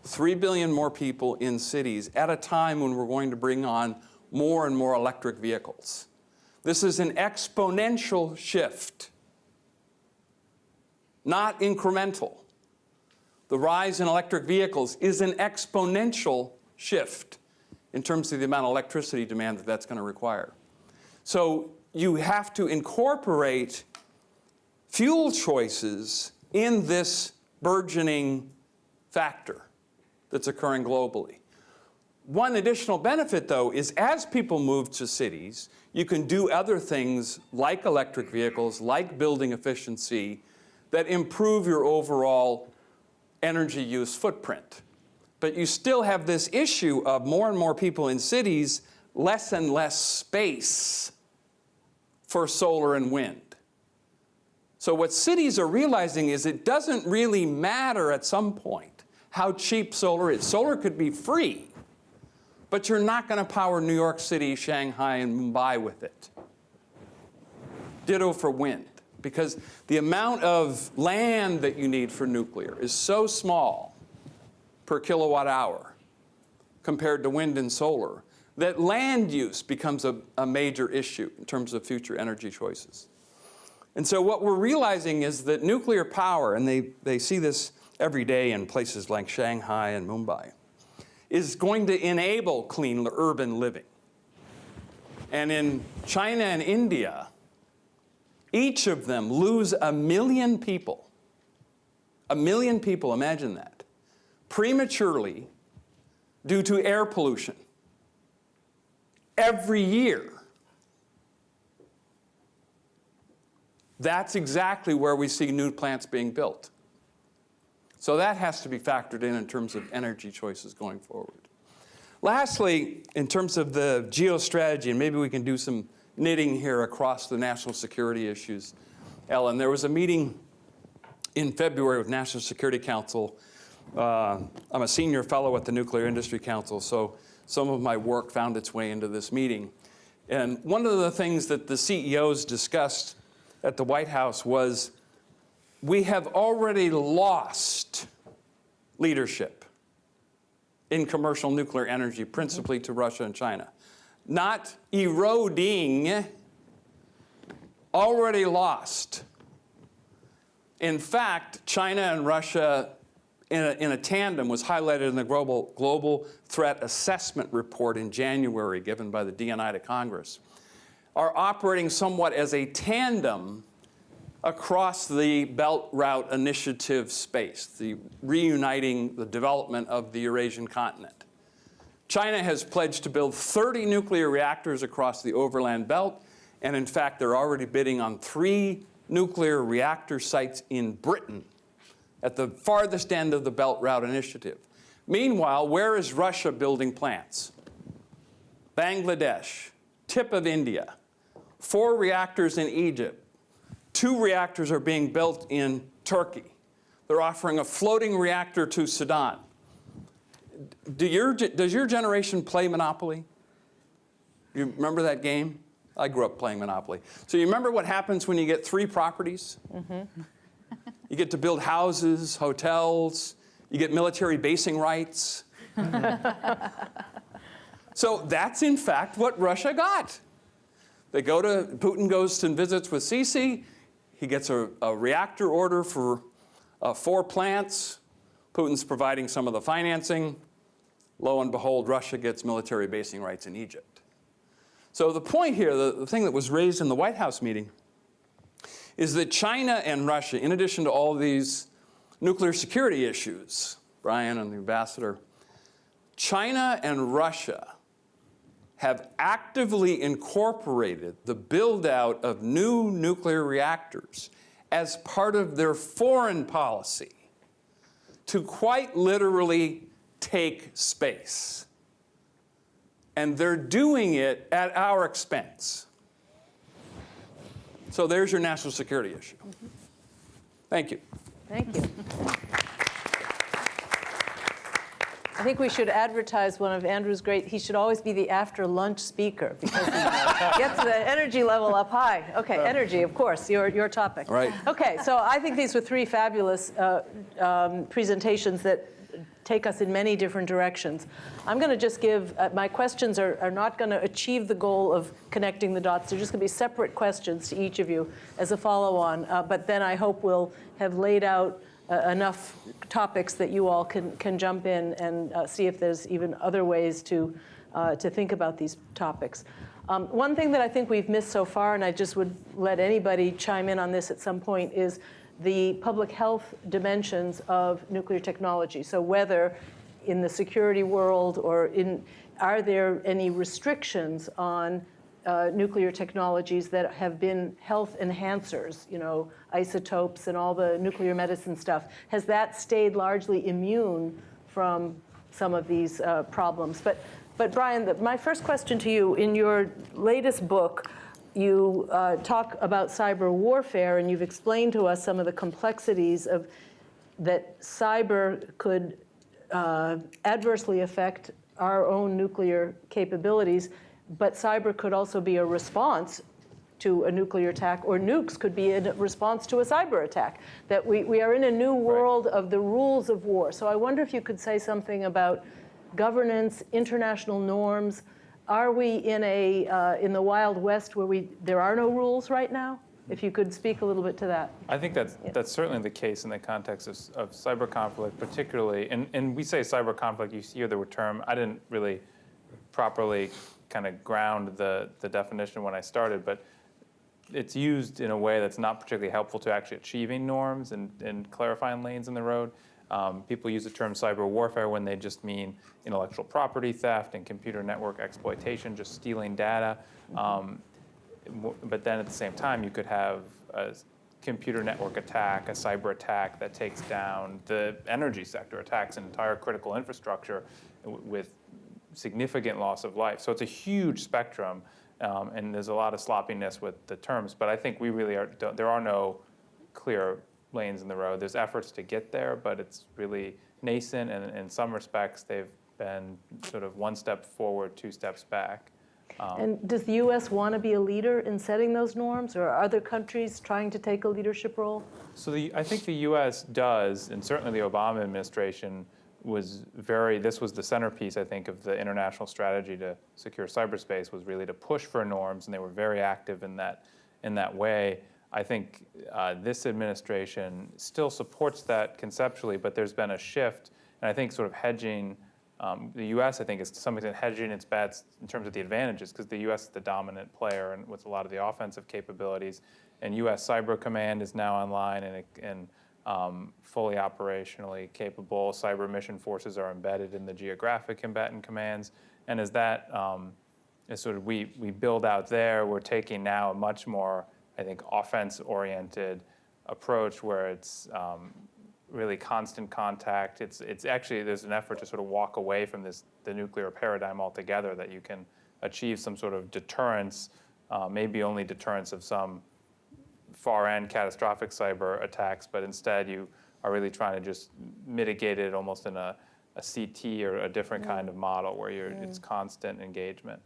3 billion more people in cities at a time when we're going to bring on more and more electric vehicles. This is an exponential shift, not incremental. The rise in electric vehicles is an exponential shift in terms of the amount of electricity demand that that's going to require. So you have to incorporate fuel choices in this burgeoning factor that's occurring globally. One additional benefit, though, is as people move to cities, you can do other things like electric vehicles, like building efficiency, that improve your overall energy use footprint. But you still have this issue of more and more people in cities, less and less space for solar and wind. So what cities are realizing is it doesn't really matter at some point how cheap solar is. Solar could be free, but you're not going to power New York City, Shanghai, and Mumbai with it. Ditto for wind, because the amount of land that you need for nuclear is so small per kilowatt hour compared to wind and solar that land use becomes a major issue in terms of future energy choices. And so what we're realizing is that nuclear power, and they see this every day in places like Shanghai and Mumbai, is going to enable clean urban living. And in China and India, each of them lose 1 million people. 1 million people, imagine that, prematurely due to air pollution every year that's exactly where we see new plants being built. So that has to be factored in terms of energy choices going forward. Lastly, in terms of the geostrategy, and maybe we can do some knitting here across the national security issues, Ellen, there was a meeting in February with National Security Council. I'm a senior fellow at the Nuclear Industry Council, so some of my work found its way into this meeting. And one of the things that the CEOs discussed at the White House was, we have already lost leadership in commercial nuclear energy, principally to Russia and China. Not eroding, already lost. In fact, China and Russia in a tandem was highlighted in the Global Threat Assessment Report in January, given by the DNI to Congress, are operating somewhat as a tandem across the Belt Route Initiative space, the reuniting the development of the Eurasian continent. China has pledged to build 30 nuclear reactors across the overland belt, and in fact, they're already bidding on 3 nuclear reactor sites in Britain at the farthest end of the Belt Route Initiative. Meanwhile, where is Russia building plants? Bangladesh, tip of India, 4 reactors in Egypt, 2 reactors are being built in Turkey. They're offering a floating reactor to Sudan. Does your generation play Monopoly? You remember that game? I grew up playing Monopoly. So you remember what happens when you get 3 properties? Mm-hmm. You get to build houses, hotels, you get military basing rights. So that's in fact what Russia got. Putin goes and visits with Sisi. He gets a reactor order for 4 plants. Putin's providing some of the financing. Lo and behold, Russia gets military basing rights in Egypt. So the point here, the thing that was raised in the White House meeting, is that China and Russia, in addition to all these nuclear security issues, Brian and the ambassador, China and Russia have actively incorporated the build-out of new nuclear reactors as part of their foreign policy to quite literally take space. And they're doing it at our expense. So there's your national security issue. Thank you. Thank you. I think we should advertise one of Andrew's he should always be the after-lunch speaker because he gets the energy level up high. Okay, energy, of course, your topic. Right. Okay, so I think these were 3 fabulous presentations that take us in many different directions. I'm going to just give, my questions are not going to achieve the goal of connecting the dots. They're just going to be separate questions to each of you as a follow-on, but then I hope we'll have laid out enough topics that you all can jump in and see if there's even other ways to think about these topics. One thing that I think we've missed so far, and I just would let anybody chime in on this at some point, is the public health dimensions of nuclear technology. So whether in the security world or are there any restrictions on nuclear technologies that have been health enhancers, isotopes and all the nuclear medicine stuff? Has that stayed largely immune from some of these problems? But Brian, my first question to you, in your latest book, you talk about cyber warfare, and you've explained to us some of the complexities that cyber could adversely affect our own nuclear capabilities. But cyber could also be a response to a nuclear attack, or nukes could be a response to a cyber attack. That we are in a new world of the rules of war. So I wonder if you could say something about governance, international norms. Are we in the Wild West where there are no rules right now? If you could speak a little bit to that. I think that's certainly the case in the context of cyber conflict, particularly. And we say cyber conflict, you hear the term. I didn't really properly kind of ground the definition when I started, but it's used in a way that's not particularly helpful to actually achieving norms and clarifying lanes in the road. People use the term cyber warfare when they just mean intellectual property theft and computer network exploitation, just stealing data. But then at the same time, you could have a computer network attack, a cyber attack that takes down the energy sector, attacks an entire critical infrastructure with significant loss of life. So it's a huge spectrum, and there's a lot of sloppiness with the terms. But I think we really there are no clear lanes in the road. There's efforts to get there, but it's really nascent, and in some respects, they've been sort of one step forward, two steps back. And does the U.S. want to be a leader in setting those norms, or are other countries trying to take a leadership role? So I think the U.S. does, and certainly the Obama administration was this was the centerpiece, I think, of the international strategy to secure cyberspace, was really to push for norms, and they were very active in that way. I think this administration still supports that conceptually, but there's been a shift, and I think sort of hedging. The U.S., I think, is to some extent hedging its bets in terms of the advantages, because the U.S. is the dominant player and with a lot of the offensive capabilities. And U.S. Cyber Command is now online and fully operationally capable. Cyber mission forces are embedded in the geographic combatant commands. And as that as sort of we build out there, we're taking now a much more, I think, offense-oriented approach where it's really constant contact. It's actually, there's an effort to sort of walk away from the nuclear paradigm altogether, that you can achieve some sort of deterrence, maybe only deterrence of some far-end catastrophic cyber attacks, but instead you are really trying to just mitigate it almost in a CT or a different kind of model where it's constant engagement.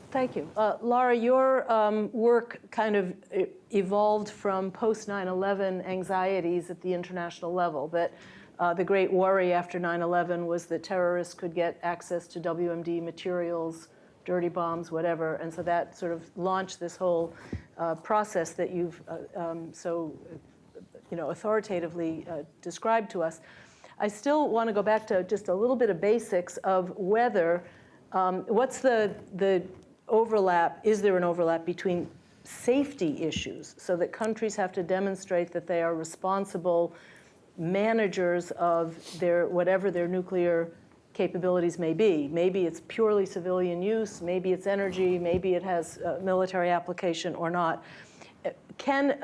Thank you. Laura, your work kind of evolved from post-9/11 anxieties at the international level, that the great worry after 9/11 was that terrorists could get access to WMD materials, dirty bombs, whatever, and so that sort of launched this whole process that you've so authoritatively described to us. I still want to go back to just a little bit of basics of whether, what's the overlap, is there an overlap between safety issues, so that countries have to demonstrate that they are responsible managers of whatever their nuclear capabilities may be. Maybe it's purely civilian use, maybe it's energy, maybe it has military application or not. Can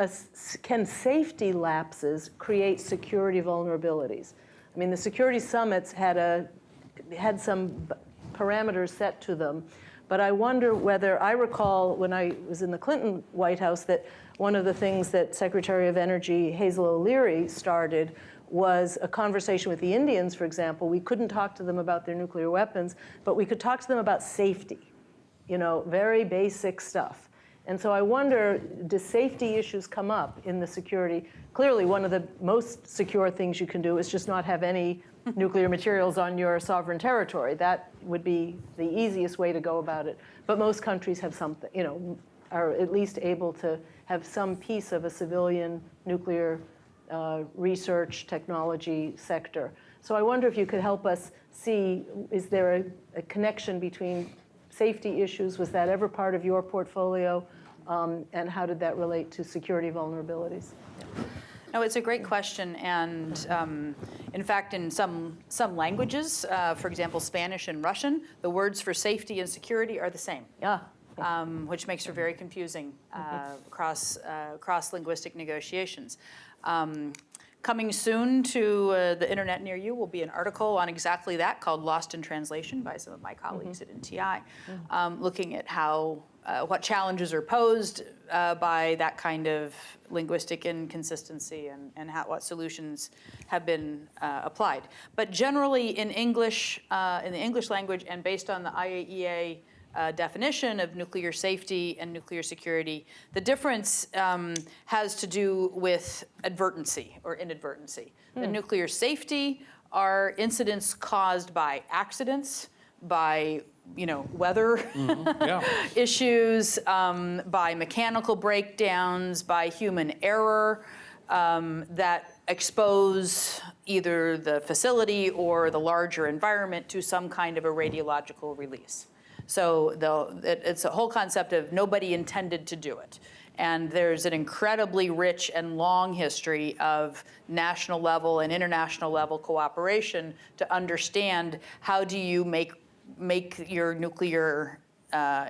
safety lapses create security vulnerabilities? I mean, the security summits had some parameters set to them. But I wonder whether, I recall when I was in the Clinton White House that one of the things that Secretary of Energy Hazel O'Leary started was a conversation with the Indians, for example. We couldn't talk to them about their nuclear weapons, but we could talk to them about safety, very basic stuff. And so I wonder, do safety issues come up in the security? Clearly, one of the most secure things you can do is just not have any nuclear materials on your sovereign territory. That would be the easiest way to go about it. But most countries have something, are at least able to have some piece of a civilian nuclear research technology sector. So I wonder if you could help us see, is there a connection between safety issues? Was that ever part of your portfolio? And how did that relate to security vulnerabilities? No, it's a great question, and in fact, in some languages, for example, Spanish and Russian, the words for safety and security are the same. Yeah. Which makes for very confusing cross-linguistic negotiations. Coming soon to the internet near you will be an article on exactly that called Lost in Translation by some of my colleagues at NTI, looking at how what challenges are posed by that kind of linguistic inconsistency and what solutions have been applied. But generally in English, in the English language, and based on the IAEA definition of nuclear safety and nuclear security, the difference has to do with advertency or inadvertency. The nuclear safety are incidents caused by accidents, by weather issues, by mechanical breakdowns, by human error that expose either the facility or the larger environment to some kind of a radiological release. So it's a whole concept of nobody intended to do it. And there's an incredibly rich and long history of national level and international level cooperation to understand how do you make your nuclear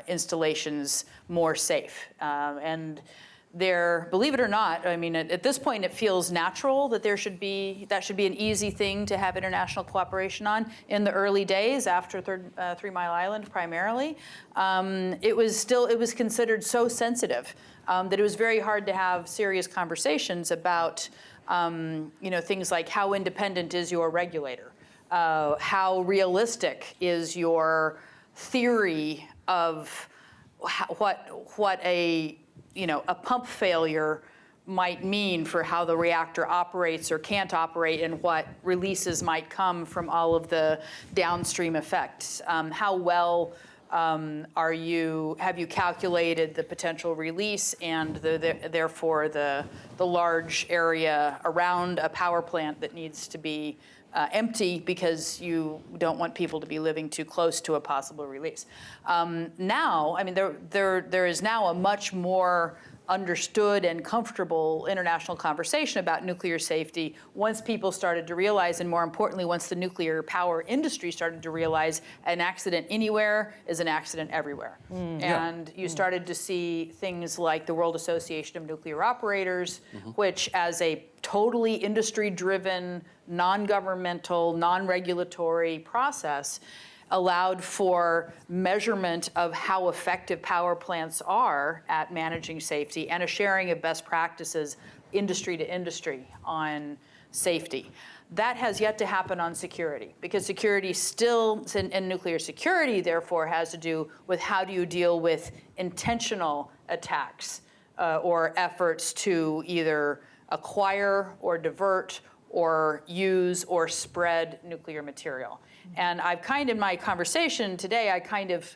installations more safe. And believe it or not, I mean, at this point, it feels natural that that should be an easy thing to have international cooperation on. In the early days, after 3 Mile Island primarily, it was considered so sensitive that it was very hard to have serious conversations about, things like how independent is your regulator, how realistic is your theory of what a pump failure might mean for how the reactor operates or can't operate, and what releases might come from all of the downstream effects. How well have you calculated the potential release and therefore the large area around a power plant that needs to be empty because you don't want people to be living too close to a possible release. Now, I mean, there is now a much more understood and comfortable international conversation about nuclear safety once people started to realize, and more importantly, once the nuclear power industry started to realize an accident anywhere is an accident everywhere. And you started to see things like the World Association of Nuclear Operators, which as a totally industry-driven, non-governmental, non-regulatory process allowed for measurement of how effective power plants are at managing safety and a sharing of best practices industry to industry on safety. That has yet to happen on security, because security still, and nuclear security therefore has to do with how do you deal with intentional attacks or efforts to either acquire or divert or use or spread nuclear material. And in my conversation today, I kind of,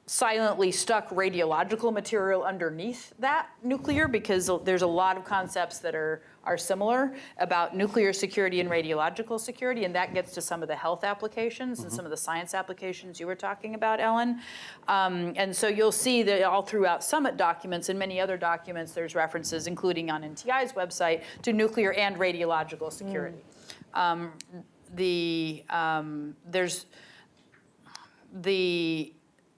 silently stuck radiological material underneath that nuclear, because there's a lot of concepts that are similar about nuclear security and radiological security, and that gets to some of the health applications and some of the science applications you were talking about, Ellen. And so you'll see that all throughout Summit documents and many other documents, there's references, including on NTI's website, to nuclear and radiological security.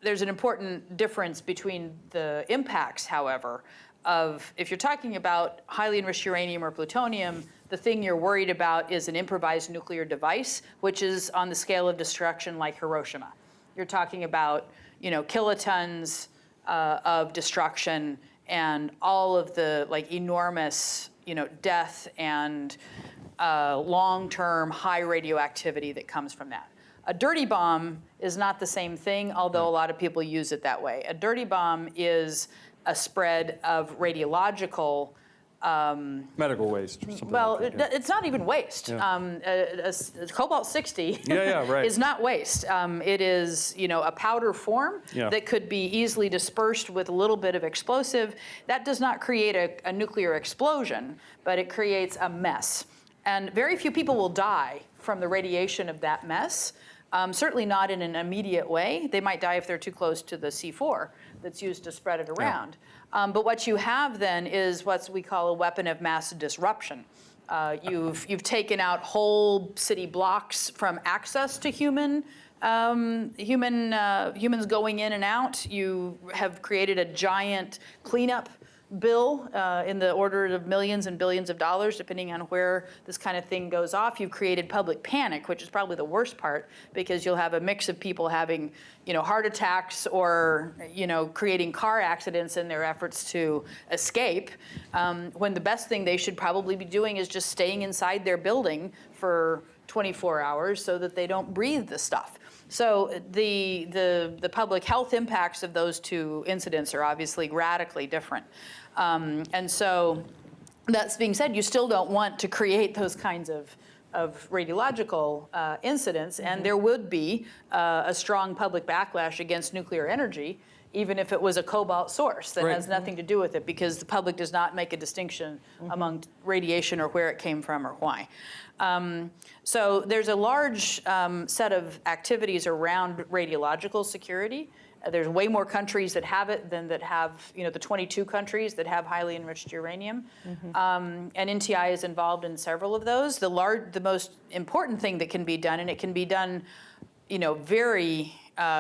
There's an important difference between the impacts, however, of if you're talking about highly enriched uranium or plutonium, the thing you're worried about is an improvised nuclear device, which is on the scale of destruction like Hiroshima. You're talking about, kilotons of destruction and all of the enormous, death and long-term high radioactivity that comes from that. A dirty bomb is not the same thing, although a lot of people use it that way. A dirty bomb is a spread of radiological medical waste or something like that. It's not even waste. Cobalt-60 right. is not waste. It is, a powder form that could be easily dispersed with a little bit of explosive. That does not create a nuclear explosion, but it creates a mess. And very few people will die from the radiation of that mess. Certainly not in an immediate way. They might die if they're too close to the C4 that's used to spread it around. But what you have then is what we call a weapon of mass disruption. You've taken out whole city blocks from access to humans going in and out. You have created a giant cleanup bill in the order of millions and billions of dollars, depending on where this kind of thing goes off. You've created public panic, which is probably the worst part, because you'll have a mix of people having, heart attacks or, creating car accidents in their efforts to escape, when the best thing they should probably be doing is just staying inside their building for 24 hours so that they don't breathe the stuff. So the public health impacts of those two incidents are obviously radically different. And so that being said, you still don't want to create those kinds of radiological incidents, and there would be a strong public backlash against nuclear energy, even if it was a cobalt source that has nothing to do with it, because the public does not make a distinction among radiation or where it came from or why. So there's a large set of activities around radiological security. There's way more countries that have it than that have, the 22 countries that have highly enriched uranium. And NTI is involved in several of those. The most important thing that can be done, and it can be done, very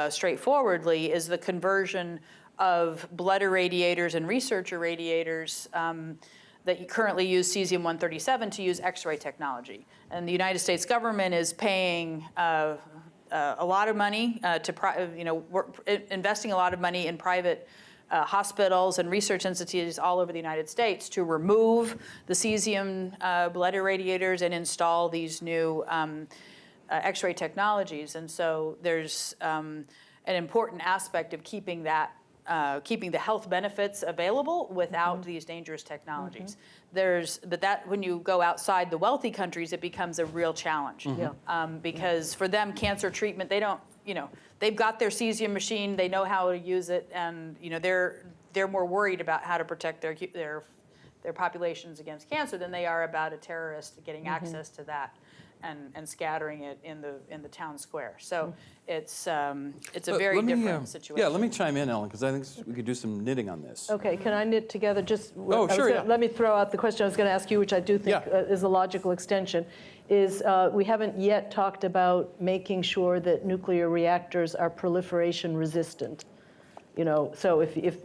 straightforwardly is the conversion of blood irradiators and research irradiators that you currently use cesium-137 to use X-ray technology. And the United States government is paying a lot of money investing a lot of money in private hospitals and research institutes all over the United States to remove the cesium blood irradiators and install these new X-ray technologies. And so there's an important aspect of keeping that keeping the health benefits available without these dangerous technologies. But that when you go outside the wealthy countries, it becomes a real challenge. Because for them, cancer treatment, they don't, they've got their cesium machine, they know how to use it, and they're more worried about how to protect their populations against cancer than they are about a terrorist getting access to that and scattering it in the town square. So it's a very different situation. Yeah, let me chime in, Ellen, because I think we could do some knitting on this. Okay, can I knit together just? Oh, sure, yeah. Let me throw out the question I was going to ask you, which I do think is a logical extension, is we haven't yet talked about making sure that nuclear reactors are proliferation resistant. So if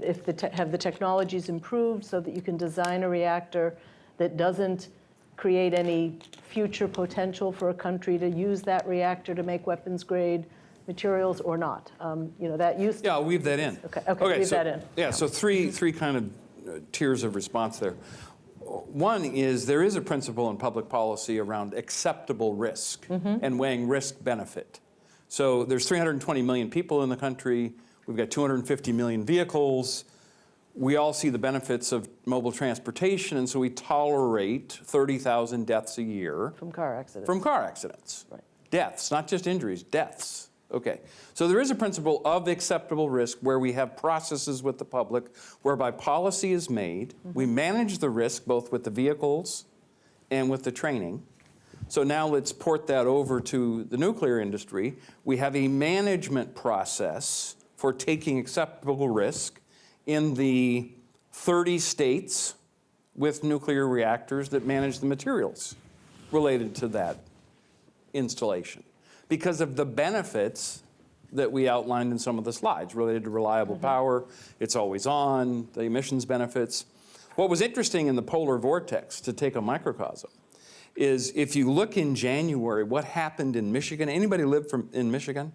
have the technologies improved so that you can design a reactor that doesn't create any future potential for a country to use that reactor to make weapons grade materials or not. That used to. Yeah, I'll weave that in. Okay, weave that in. Yeah, so three kind of tiers of response there. One is there is a principle in public policy around acceptable risk and weighing risk benefit. So there's 320 million people in the country. We've got 250 million vehicles. We all see the benefits of mobile transportation, and so we tolerate 30,000 deaths a year. From car accidents. From car accidents. Right. Deaths, not just injuries, deaths. Okay, so there is a principle of acceptable risk where we have processes with the public whereby policy is made. We manage the risk both with the vehicles and with the training. So now let's port that over to the nuclear industry. We have a management process for taking acceptable risk in the 30 states with nuclear reactors that manage the materials related to that installation because of the benefits that we outlined in some of the slides related to reliable power, it's always on, the emissions benefits. What was interesting in the polar vortex, to take a microcosm, is if you look in January, what happened in Michigan? Anybody live in Michigan?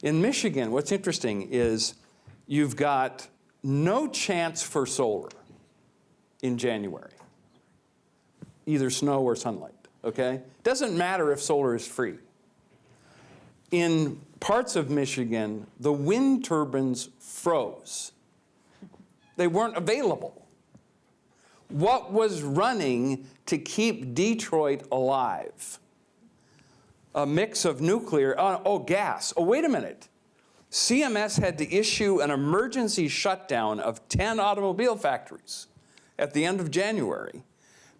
In Michigan, what's interesting is you've got no chance for solar in January, either snow or sunlight, okay? Doesn't matter if solar is free. In parts of Michigan, the wind turbines froze. They weren't available. What was running to keep Detroit alive? A mix of nuclear, gas. Oh, wait a minute. CMS had to issue an emergency shutdown of 10 automobile factories at the end of January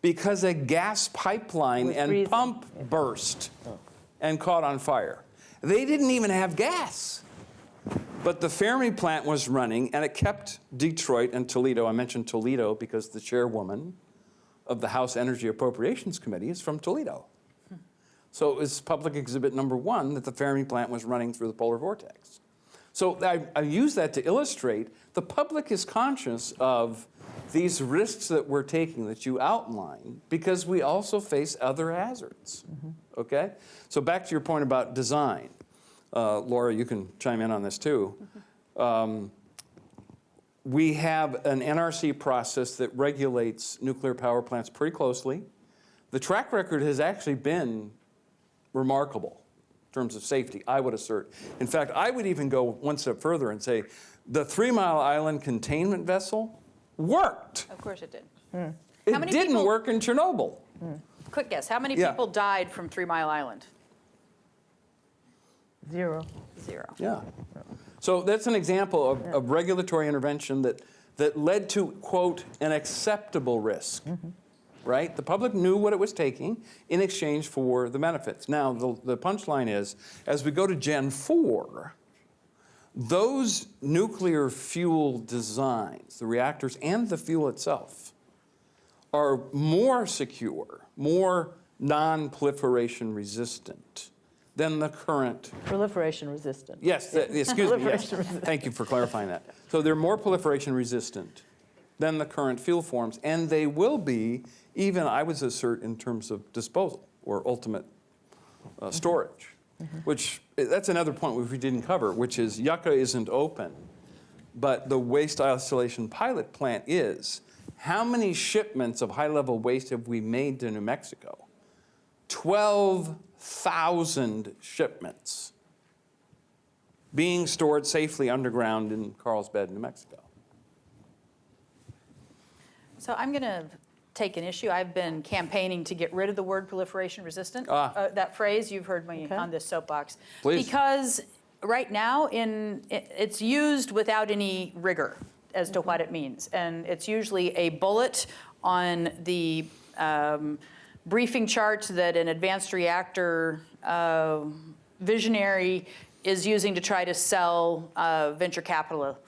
because a gas pipeline and pump burst and caught on fire. They didn't even have gas. But the Fermi plant was running, and it kept Detroit and Toledo. I mentioned Toledo because the chairwoman of the House Energy Appropriations Committee is from Toledo. So it was public exhibit number 1 that the Fermi plant was running through the polar vortex. So I use that to illustrate the public is conscious of these risks that we're taking that you outline because we also face other hazards, okay? So back to your point about design. Laura, you can chime in on this too. We have an NRC process that regulates nuclear power plants pretty closely. The track record has actually been remarkable in terms of safety, I would assert. In fact, I would even go one step further and say the 3 Mile Island containment vessel worked. Of course it did. It didn't work in Chernobyl. Quick guess, how many people died from 3 Mile Island? 0. 0. Yeah. So that's an example of regulatory intervention that led to, quote, an acceptable risk. Right? The public knew what it was taking in exchange for the benefits. Now, the punchline is, as we go to Gen 4, those nuclear fuel designs, the reactors and the fuel itself, are more secure, more non-proliferation resistant than the current. Proliferation resistant. Yes, excuse me, yes. Proliferation resistant. Thank you for clarifying that. So they're more proliferation resistant than the current fuel forms, and they will be, even I would assert, in terms of disposal or ultimate storage, which that's another point which we didn't cover, which is Yucca isn't open, but the waste isolation pilot plant is. How many shipments of high-level waste have we made to New Mexico? 12,000 shipments being stored safely underground in Carlsbad, New Mexico. So I'm going to take an issue. I've been campaigning to get rid of the word proliferation resistant. That phrase, you've heard me on this soapbox. Please. Because right now it's used without any rigor as to what it means. And it's usually a bullet on the briefing chart that an advanced reactor visionary is using to try to sell venture capital,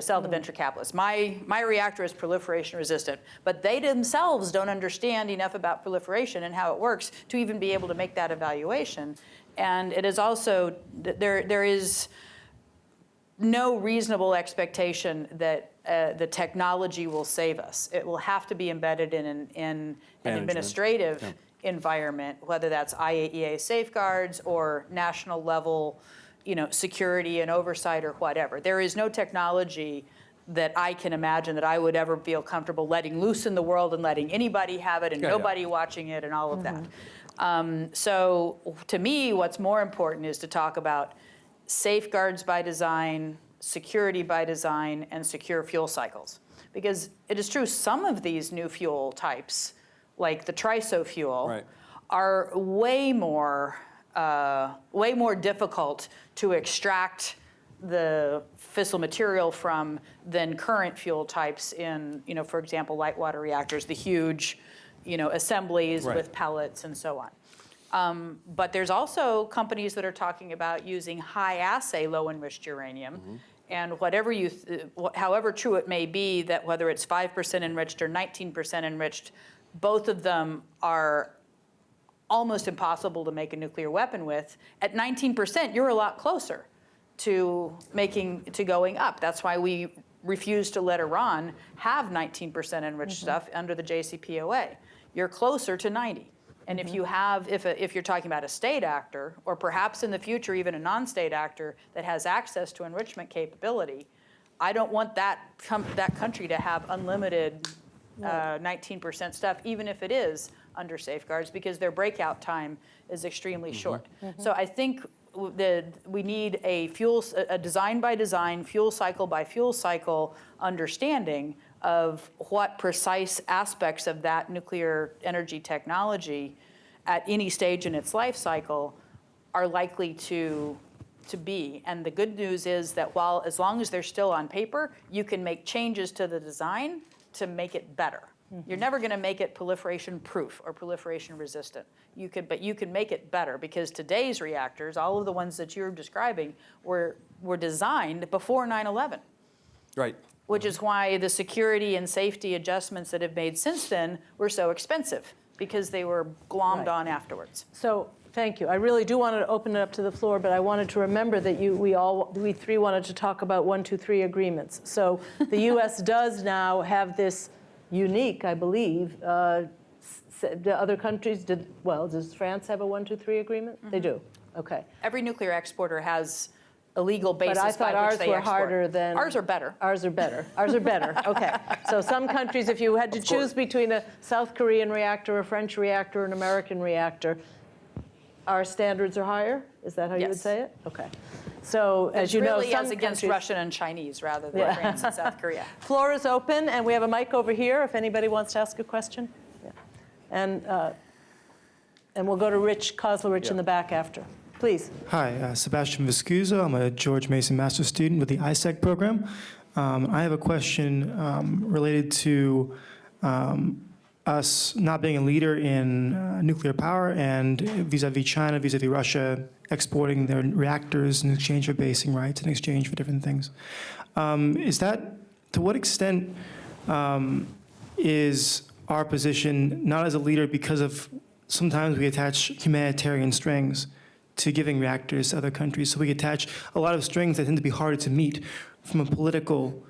sell to venture capitalists. My reactor is proliferation resistant, but they themselves don't understand enough about proliferation and how it works to even be able to make that evaluation. And it is also, there is no reasonable expectation that the technology will save us. It will have to be embedded in an administrative environment, whether that's IAEA safeguards or national level, security and oversight or whatever. There is no technology that I can imagine that I would ever feel comfortable letting loose in the world and letting anybody have it and nobody watching it and all of that. So to me, what's more important is to talk about safeguards by design, security by design, and secure fuel cycles. Because it is true, some of these new fuel types, like the triso fuel, are way more difficult to extract the fissile material from than current fuel types in, for example, light water reactors, the huge, assemblies with pellets and so on. But there's also companies that are talking about using high assay low enriched uranium. And whatever however true it may be that whether it's 5% enriched or 19% enriched, both of them are almost impossible to make a nuclear weapon with. At 19%, you're a lot closer to going up. That's why we refuse to let Iran have 19% enriched stuff under the JCPOA. You're closer to 90. And if you have, if you're talking about a state actor, or perhaps in the future even a non-state actor that has access to enrichment capability, I don't want that country to have unlimited 19% stuff, even if it is under safeguards, because their breakout time is extremely short. So I think we need a design by design, fuel cycle by fuel cycle understanding of what precise aspects of that nuclear energy technology at any stage in its life cycle are likely to be. And the good news is that as long as they're still on paper, you can make changes to the design to make it better. You're never going to make it proliferation proof or proliferation resistant. But you can make it better, because today's reactors, all of the ones that you're describing, were designed before 9/11. Right. Which is why the security and safety adjustments that have made since then were so expensive, because they were glommed on afterwards. So thank you. I really do want to open it up to the floor, but I wanted to remember that we three wanted to talk about 1, 2, 3 agreements. So the U.S. does now have this unique, I believe. The other countries does France have a 1, 2, 3 agreement? They do. Okay. Every nuclear exporter has a legal basis But I thought by which ours they were export. harder than... Ours are better. Ours are better. Ours are better. Okay. So some countries, if you had to choose between a South Korean reactor, a French reactor, an American reactor, our standards are higher? Is that how you would say it? Okay. So as you know, really some as against countries... Russian and Chinese rather than France and South Korea. Floor is open, and we have a mic over here if anybody wants to ask a question. Yeah. And we'll go to Rich Kozlerich in the back after. Please. Hi, Sebastian Viscuso. I'm a George Mason Master's student with the ISEC program. I have a question related to us not being a leader in nuclear power and vis-a-vis China, vis-a-vis Russia, exporting their reactors in exchange for basing rights, in exchange for different things. To what extent is our position not as a leader because of sometimes we attach humanitarian strings to giving reactors to other countries. So we attach a lot of strings that tend to be harder to meet from a political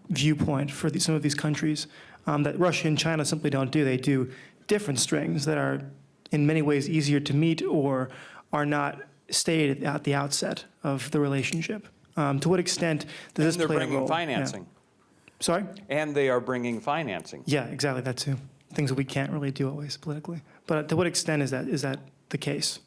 viewpoint for some of these countries that Russia and China simply don't do. They do different strings that are in many ways easier to meet or are not stated at the outset of the relationship. To what extent does this play a role? And they're bringing financing. Yeah. Sorry? And they are bringing financing. Yeah, exactly, that too. Things that we can't really do always politically. But to what extent is that the case?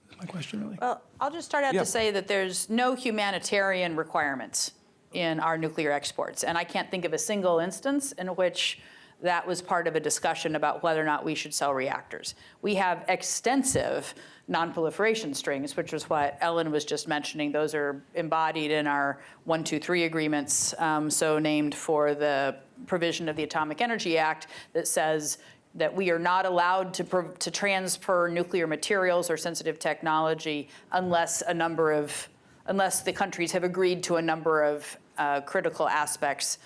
That's my question, really. Well, I'll just start out Yeah. to say that there's no humanitarian requirements in our nuclear exports. And I can't think of a single instance in which that was part of a discussion about whether or not we should sell reactors. We have extensive non-proliferation strings, which is what Ellen was just mentioning. Those are embodied in our 123 agreements, so named for the provision of the Atomic Energy Act that says that we are not allowed to transfer nuclear materials or sensitive technology unless the countries have agreed to a number of critical aspects,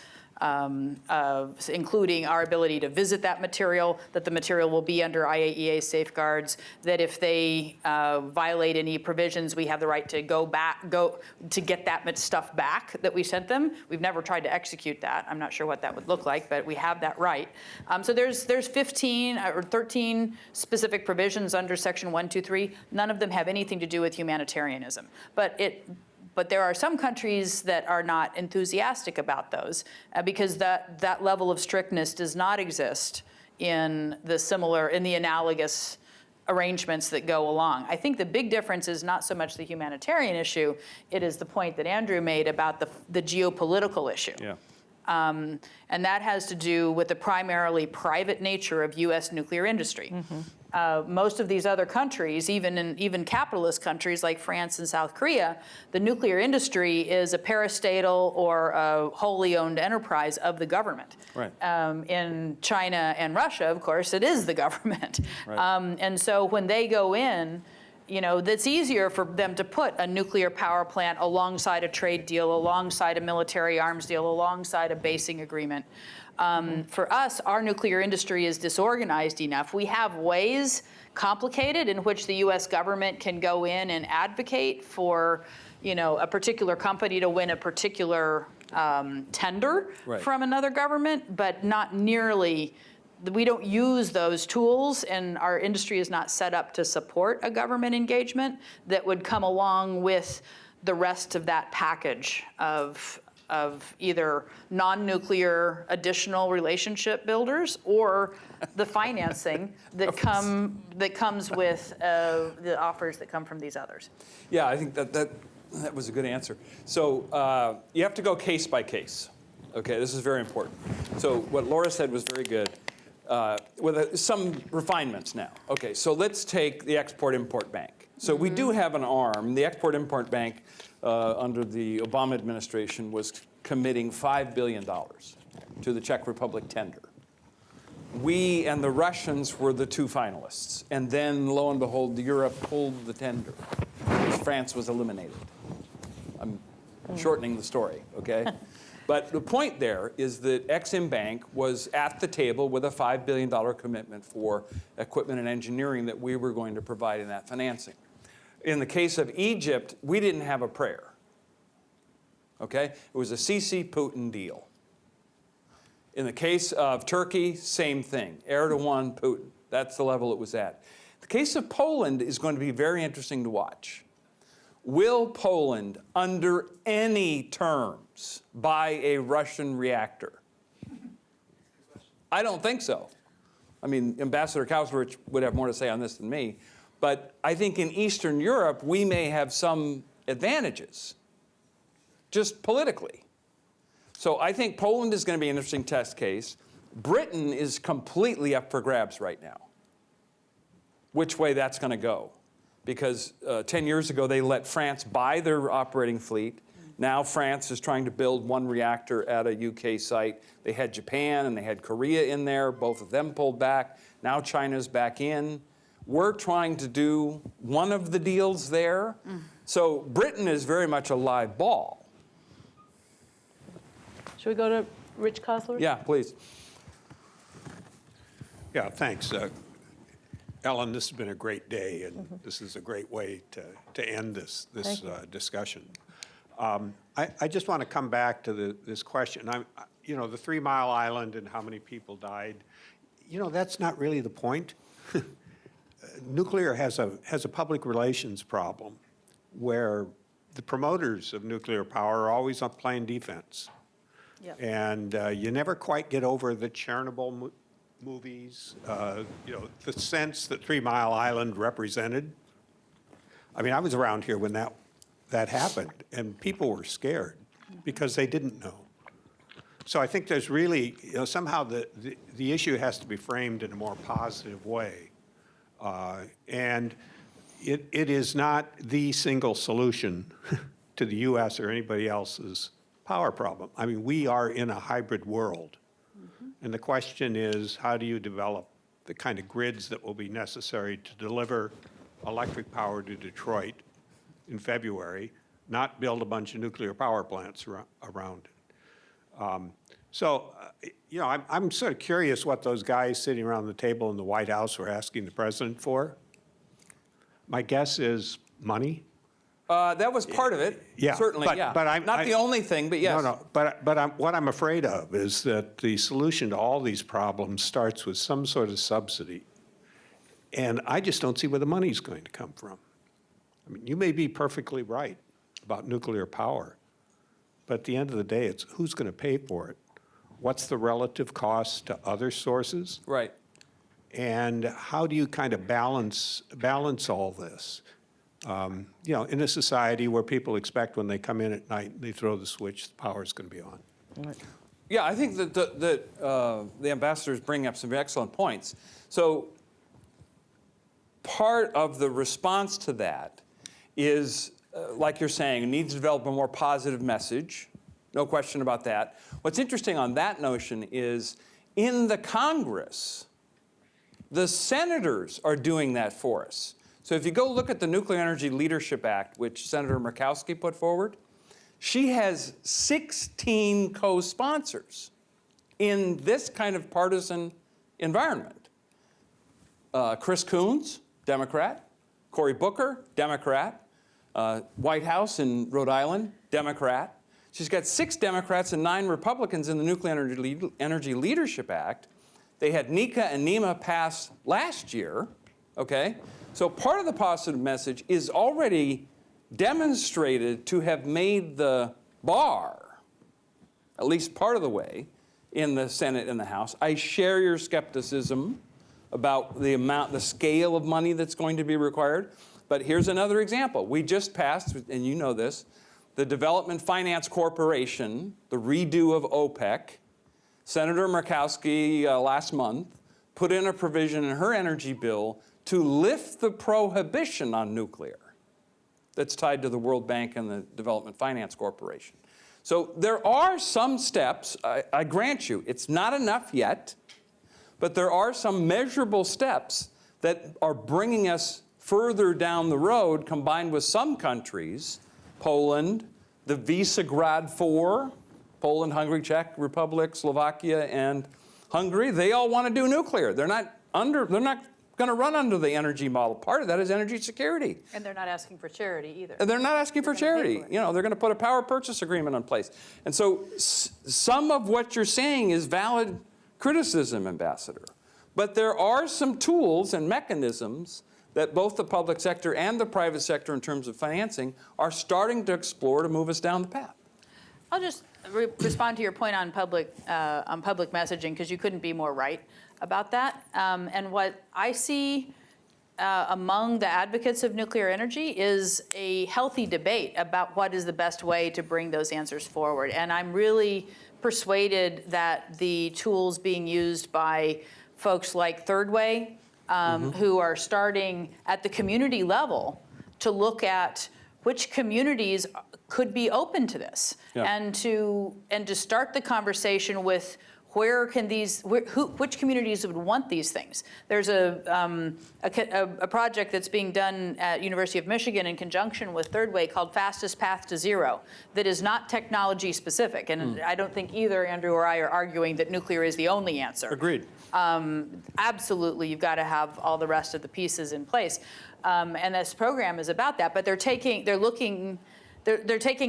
including our ability to visit that material, that the material will be under IAEA safeguards, that if they violate any provisions, we have the right to go to get that stuff back that we sent them. We've never tried to execute that. I'm not sure what that would look like, but we have that right. So there's 15 or 13 specific provisions under Section 123. None of them have anything to do with humanitarianism. But there are some countries that are not enthusiastic about those because that level of strictness does not exist in the analogous arrangements that go along. I think the big difference is not so much the humanitarian issue, it is the point that Andrew made about the geopolitical issue. Yeah. And that has to do with the primarily private nature of U.S. nuclear industry. Most of these other countries, even capitalist countries like France and South Korea, the nuclear industry is a parastatal or a wholly owned enterprise of the government. Right. In China and Russia, of course, it is the government. Right. And so when they go in, that's easier for them to put a nuclear power plant alongside a trade deal, alongside a military arms deal, alongside a basing agreement. For us, our nuclear industry is disorganized enough. We have ways, complicated, in which the U.S. government can go in and advocate for, a particular company to win a particular tender Right. from another government, but not nearly. We don't use those tools, and our industry is not set up to support a government engagement that would come along with the rest of that package of either non-nuclear additional relationship builders or the financing that comes with the offers that come from these others. Yeah, I think that was a good answer. So you have to go case by case. Okay, this is very important. So what Laura said was very good. With some refinements now. Okay, so let's take the Export-Import Bank. So we do have an arm. The Export-Import Bank under the Obama administration was committing $5 billion to the Czech Republic tender. We and the Russians were the two finalists. And then, lo and behold, Europe pulled the tender because France was eliminated. I'm shortening the story, okay? But the point there is that Exim Bank was at the table with a $5 billion commitment for equipment and engineering that we were going to provide in that financing. In the case of Egypt, we didn't have a prayer. Okay? It was a Sisi Putin deal. In the case of Turkey, same thing. Erdogan, Putin. That's the level it was at. The case of Poland is going to be very interesting to watch. Will Poland, under any terms, buy a Russian reactor? I don't think so. I mean, Ambassador Kausowicz would have more to say on this than me. But I think in Eastern Europe, we may have some advantages, just politically. So I think Poland is going to be an interesting test case. Britain is completely up for grabs right now, which way that's going to go. Because 10 years ago, they let France buy their operating fleet. Now France is trying to build one reactor at a UK site. They had Japan and they had Korea in there. Both of them pulled back. Now China's back in. We're trying to do one of the deals there. So Britain is very much a live ball. Should we go to Rich Kosler? Yeah, please. Yeah, thanks. Ellen, this has been a great day, and this is a great way to end this discussion. I just want to come back to this question. The 3 Mile Island and how many people died, that's not really the point. Nuclear has a public relations problem where the promoters of nuclear power are always on playing defense. Yep. And you never quite get over the Chernobyl movies, the sense that 3 Mile Island represented. I mean, I was around here when that happened, and people were scared because they didn't know. So I think there's really, somehow the issue has to be framed in a more positive way. And it is not the single solution to the U.S. or anybody else's power problem. I mean, we are in a hybrid world. And the question is, how do you develop the kind of grids that will be necessary to deliver electric power to Detroit in February, not build a bunch of nuclear power plants around it. I'm sort of curious what those guys sitting around the table in the White House were asking the president for. My guess is money. That was part of it. Yeah, Certainly, but- yeah. but Not the only thing, but yes. No, but what I'm afraid of is that the solution to all these problems starts with some sort of subsidy. And I just don't see where the money's going to come from. I mean, you may be perfectly right about nuclear power, but at the end of the day, it's who's going to pay for it? What's the relative cost to other sources? Right. And how do you kind of balance all this? In a society where people expect when they come in at night, they throw the switch, the power's going to be on. Yeah, I think that the ambassador is bringing up some excellent points. So part of the response to that is, like you're saying, it needs to develop a more positive message. No question about that. What's interesting on that notion is in the Congress, the senators are doing that for us. So if you go look at the Nuclear Energy Leadership Act, which Senator Murkowski put forward, she has 16 co-sponsors in this kind of partisan environment. Chris Coons, Democrat. Cory Booker, Democrat. White House in Rhode Island, Democrat. She's got 6 Democrats and 9 Republicans in the Nuclear Energy Leadership Act. They had NECA and NEMA pass last year, okay? So part of the positive message is already demonstrated to have made the bar, at least part of the way, in the Senate and the House. I share your skepticism about the scale of money that's going to be required. But here's another example. We just passed, and you know this, the Development Finance Corporation, the redo of OPEC. Senator Murkowski last month put in a provision in her energy bill to lift the prohibition on nuclear that's tied to the World Bank and the Development Finance Corporation. So there are some steps, I grant you, it's not enough yet, but there are some measurable steps that are bringing us further down the road, combined with some countries, Poland, the Visegrad 4, Poland, Hungary, Czech Republic, Slovakia, and Hungary, they all want to do nuclear. They're not going to run under the energy model. Part of that is energy security. And they're not asking for charity either. And they're not asking for charity. For it. You know, they're going to put a power purchase agreement in place. And so some of what you're saying is valid criticism, Ambassador. But there are some tools and mechanisms that both the public sector and the private sector in terms of financing are starting to explore to move us down the path. I'll just respond to your point on public messaging, because you couldn't be more right about that. And what I see among the advocates of nuclear energy is a healthy debate about what is the best way to bring those answers forward. And I'm really persuaded that the tools being used by folks like Third Way, who are starting at the community level to look at which communities could be open to this, and to start the conversation with Where can these, which communities would want these things? There's a project that's being done at University of Michigan in conjunction with Third Way called Fastest Path to Zero that is not technology specific. And I don't think either Andrew or I are arguing that nuclear is the only answer. Agreed. Absolutely, you've got to have all the rest of the pieces in place. And this program is about that, but they're taking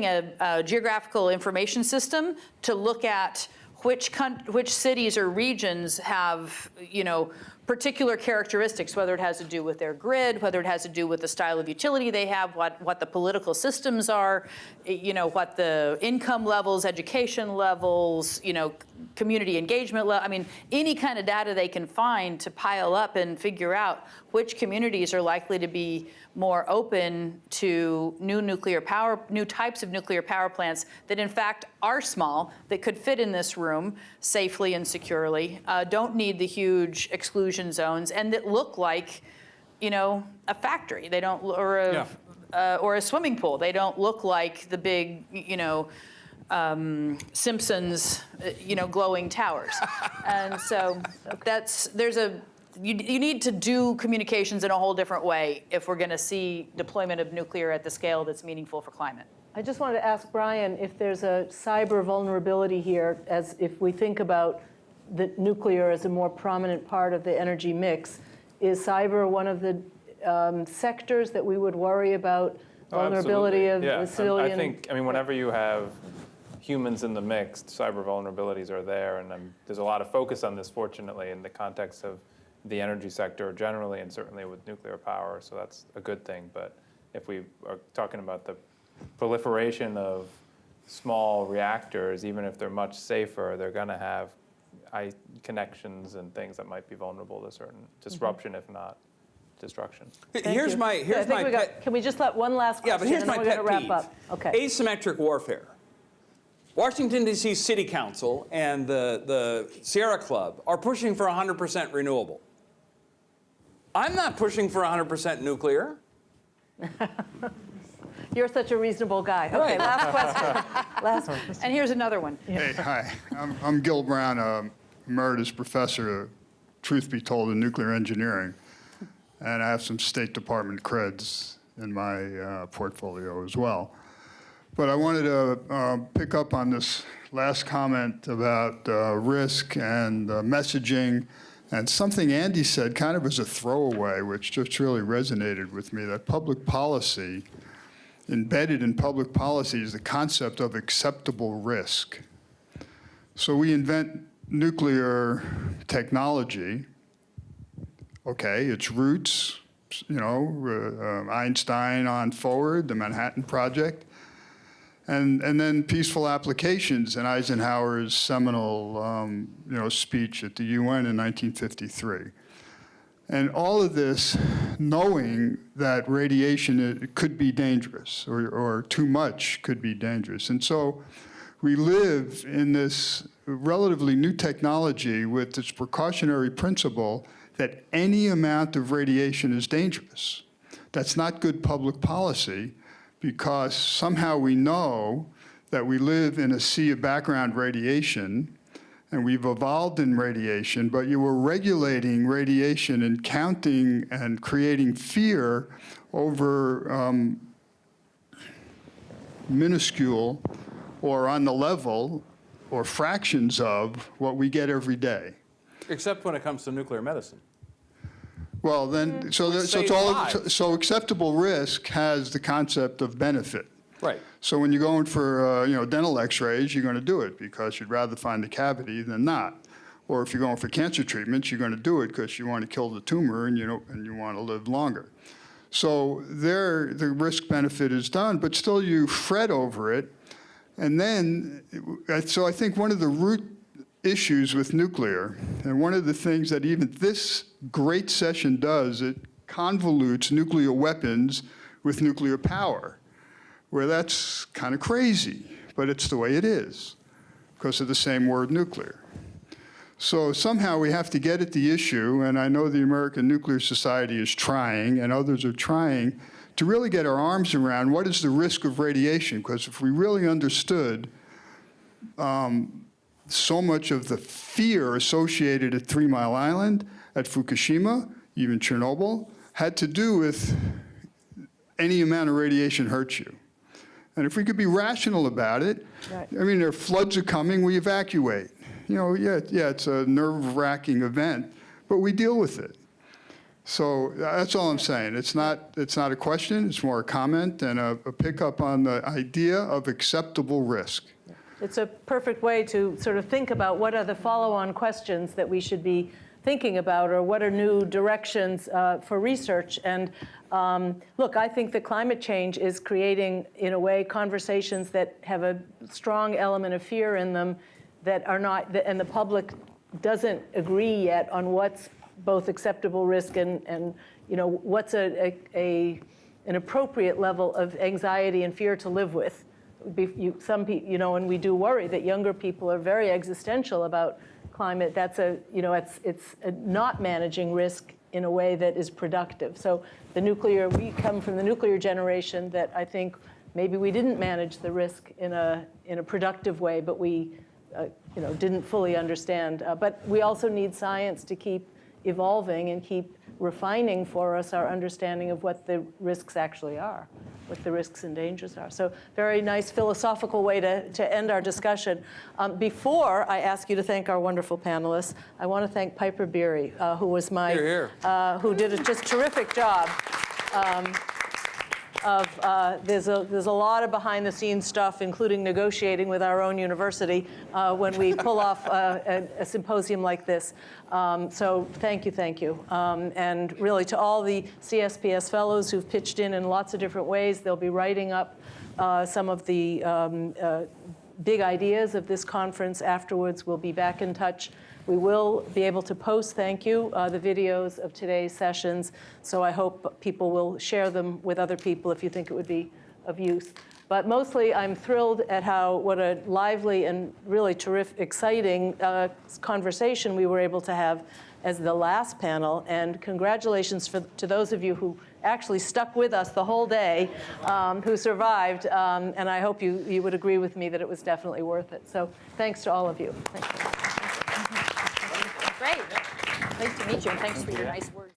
a geographical information system to look at which cities or regions have, particular characteristics, whether it has to do with their grid, whether it has to do with the style of utility they have, what the political systems are, what the income levels, education levels, community engagement level. I mean, any kind of data they can find to pile up and figure out which communities are likely to be more open to new types of nuclear power plants that in fact are small, that could fit in this room safely and securely, don't need the huge exclusion zones, and that look like, a factory. They don't, or a swimming pool. They don't look like the big, Simpsons, glowing towers. And so you need to do communications in a whole different way if we're going to see deployment of nuclear at the scale that's meaningful for climate. I just wanted to ask Brian if there's a cyber vulnerability here, as if we think about the nuclear as a more prominent part of the energy mix. Is cyber one of the sectors that we would worry about vulnerability of the civilian? I mean, whenever you have humans in the mix, cyber vulnerabilities are there, and there's a lot of focus on this, fortunately, in the context of the energy sector generally, and certainly with nuclear power, so that's a good thing. But if we are talking about the proliferation of small reactors, even if they're much safer, they're going to have connections and things that might be vulnerable to certain disruption, if not destruction. Here's my pet. Can we just let one last question? Yeah, but here's and then my we're pet gonna peeve. wrap up. Okay. Asymmetric warfare. Washington, D.C. City Council and the Sierra Club are pushing for 100% renewable. I'm not pushing for 100% nuclear. You're such a reasonable guy. Okay, last question. Last question. And here's another one. Hey, hi. I'm Gil Brown, emeritus professor, truth be told, in nuclear engineering. And I have some State Department creds in my portfolio as well. But I wanted to pick up on this last comment about risk and messaging, and something Andy said kind of as a throwaway, which just really resonated with me, that public policy, embedded in public policy is the concept of acceptable risk. So we invent nuclear technology, okay, its roots, Einstein on forward, the Manhattan Project, and then peaceful applications in Eisenhower's seminal speech at the UN in 1953. And all of this knowing that radiation could be dangerous, or too much could be dangerous. And so we live in this relatively new technology with this precautionary principle that any amount of radiation is dangerous. That's not good public policy, because somehow we know that we live in a sea of background radiation, and we've evolved in radiation, but you were regulating radiation and counting and creating fear over minuscule or on the level or fractions of what we get every day. Except when it comes to nuclear medicine. Well, then, so acceptable risk has the concept of benefit. Right. So when you're going for dental X-rays, you're going to do it because you'd rather find the cavity than not. Or if you're going for cancer treatments, you're going to do it because you want to kill the tumor and you want to live longer. So there, the risk-benefit is done, but still you fret over it. And then, so I think one of the root issues with nuclear, and one of the things that even this great session does, it convolutes nuclear weapons with nuclear power, where that's kind of crazy, but it's the way it is because of the same word nuclear. So somehow we have to get at the issue, and I know the American Nuclear Society is trying, and others are trying, to really get our arms around what is the risk of radiation, because if we really understood so much of the fear associated at 3 Mile Island, at Fukushima, even Chernobyl, had to do with any amount of radiation hurts you. And if we could be rational about it, Right. I mean, there are floods are coming, we evacuate. You know, yeah, it's a nerve-wracking event, but we deal with it. So that's all I'm saying. It's not a question, it's more a comment and a pickup on the idea of acceptable risk. It's a perfect way to sort of think about what are the follow-on questions that we should be thinking about, or what are new directions for research. And look, I think that climate change is creating, in a way, conversations that have a strong element of fear in them that are not, and the public doesn't agree yet on what's both acceptable risk and you know, what's an appropriate level of anxiety and fear to live with. Some people, you know, and we do worry that younger people are very existential about climate. That's you know, it's not managing risk in a way that is productive. So we come from the nuclear generation that I think maybe we didn't manage the risk in a productive way, but we you know, didn't fully understand. But we also need science to keep evolving and keep refining for us our understanding of what the risks actually are, what the risks and dangers are. So very nice philosophical way to end our discussion. Before I ask you to thank our wonderful panelists, I want to thank Piper Beery, who was my, who did a just terrific job. There's a lot of behind-the-scenes stuff, including negotiating with our own university when we pull off a symposium like this. So thank you. And really to all the CSPS fellows who've pitched in lots of different ways. They'll be writing up some of the big ideas of this conference afterwards. We'll be back in touch. We will be able to post, thank you, the videos of today's sessions. So I hope people will share them with other people if you think it would be of use. But mostly, I'm thrilled at what a lively and really terrific, exciting conversation we were able to have as the last panel. And congratulations to those of you who actually stuck with us the whole day, who survived. And I hope you would agree with me that it was definitely worth it. So thanks to all of you. Thank you. Great. Nice to meet you, and thanks for your nice words.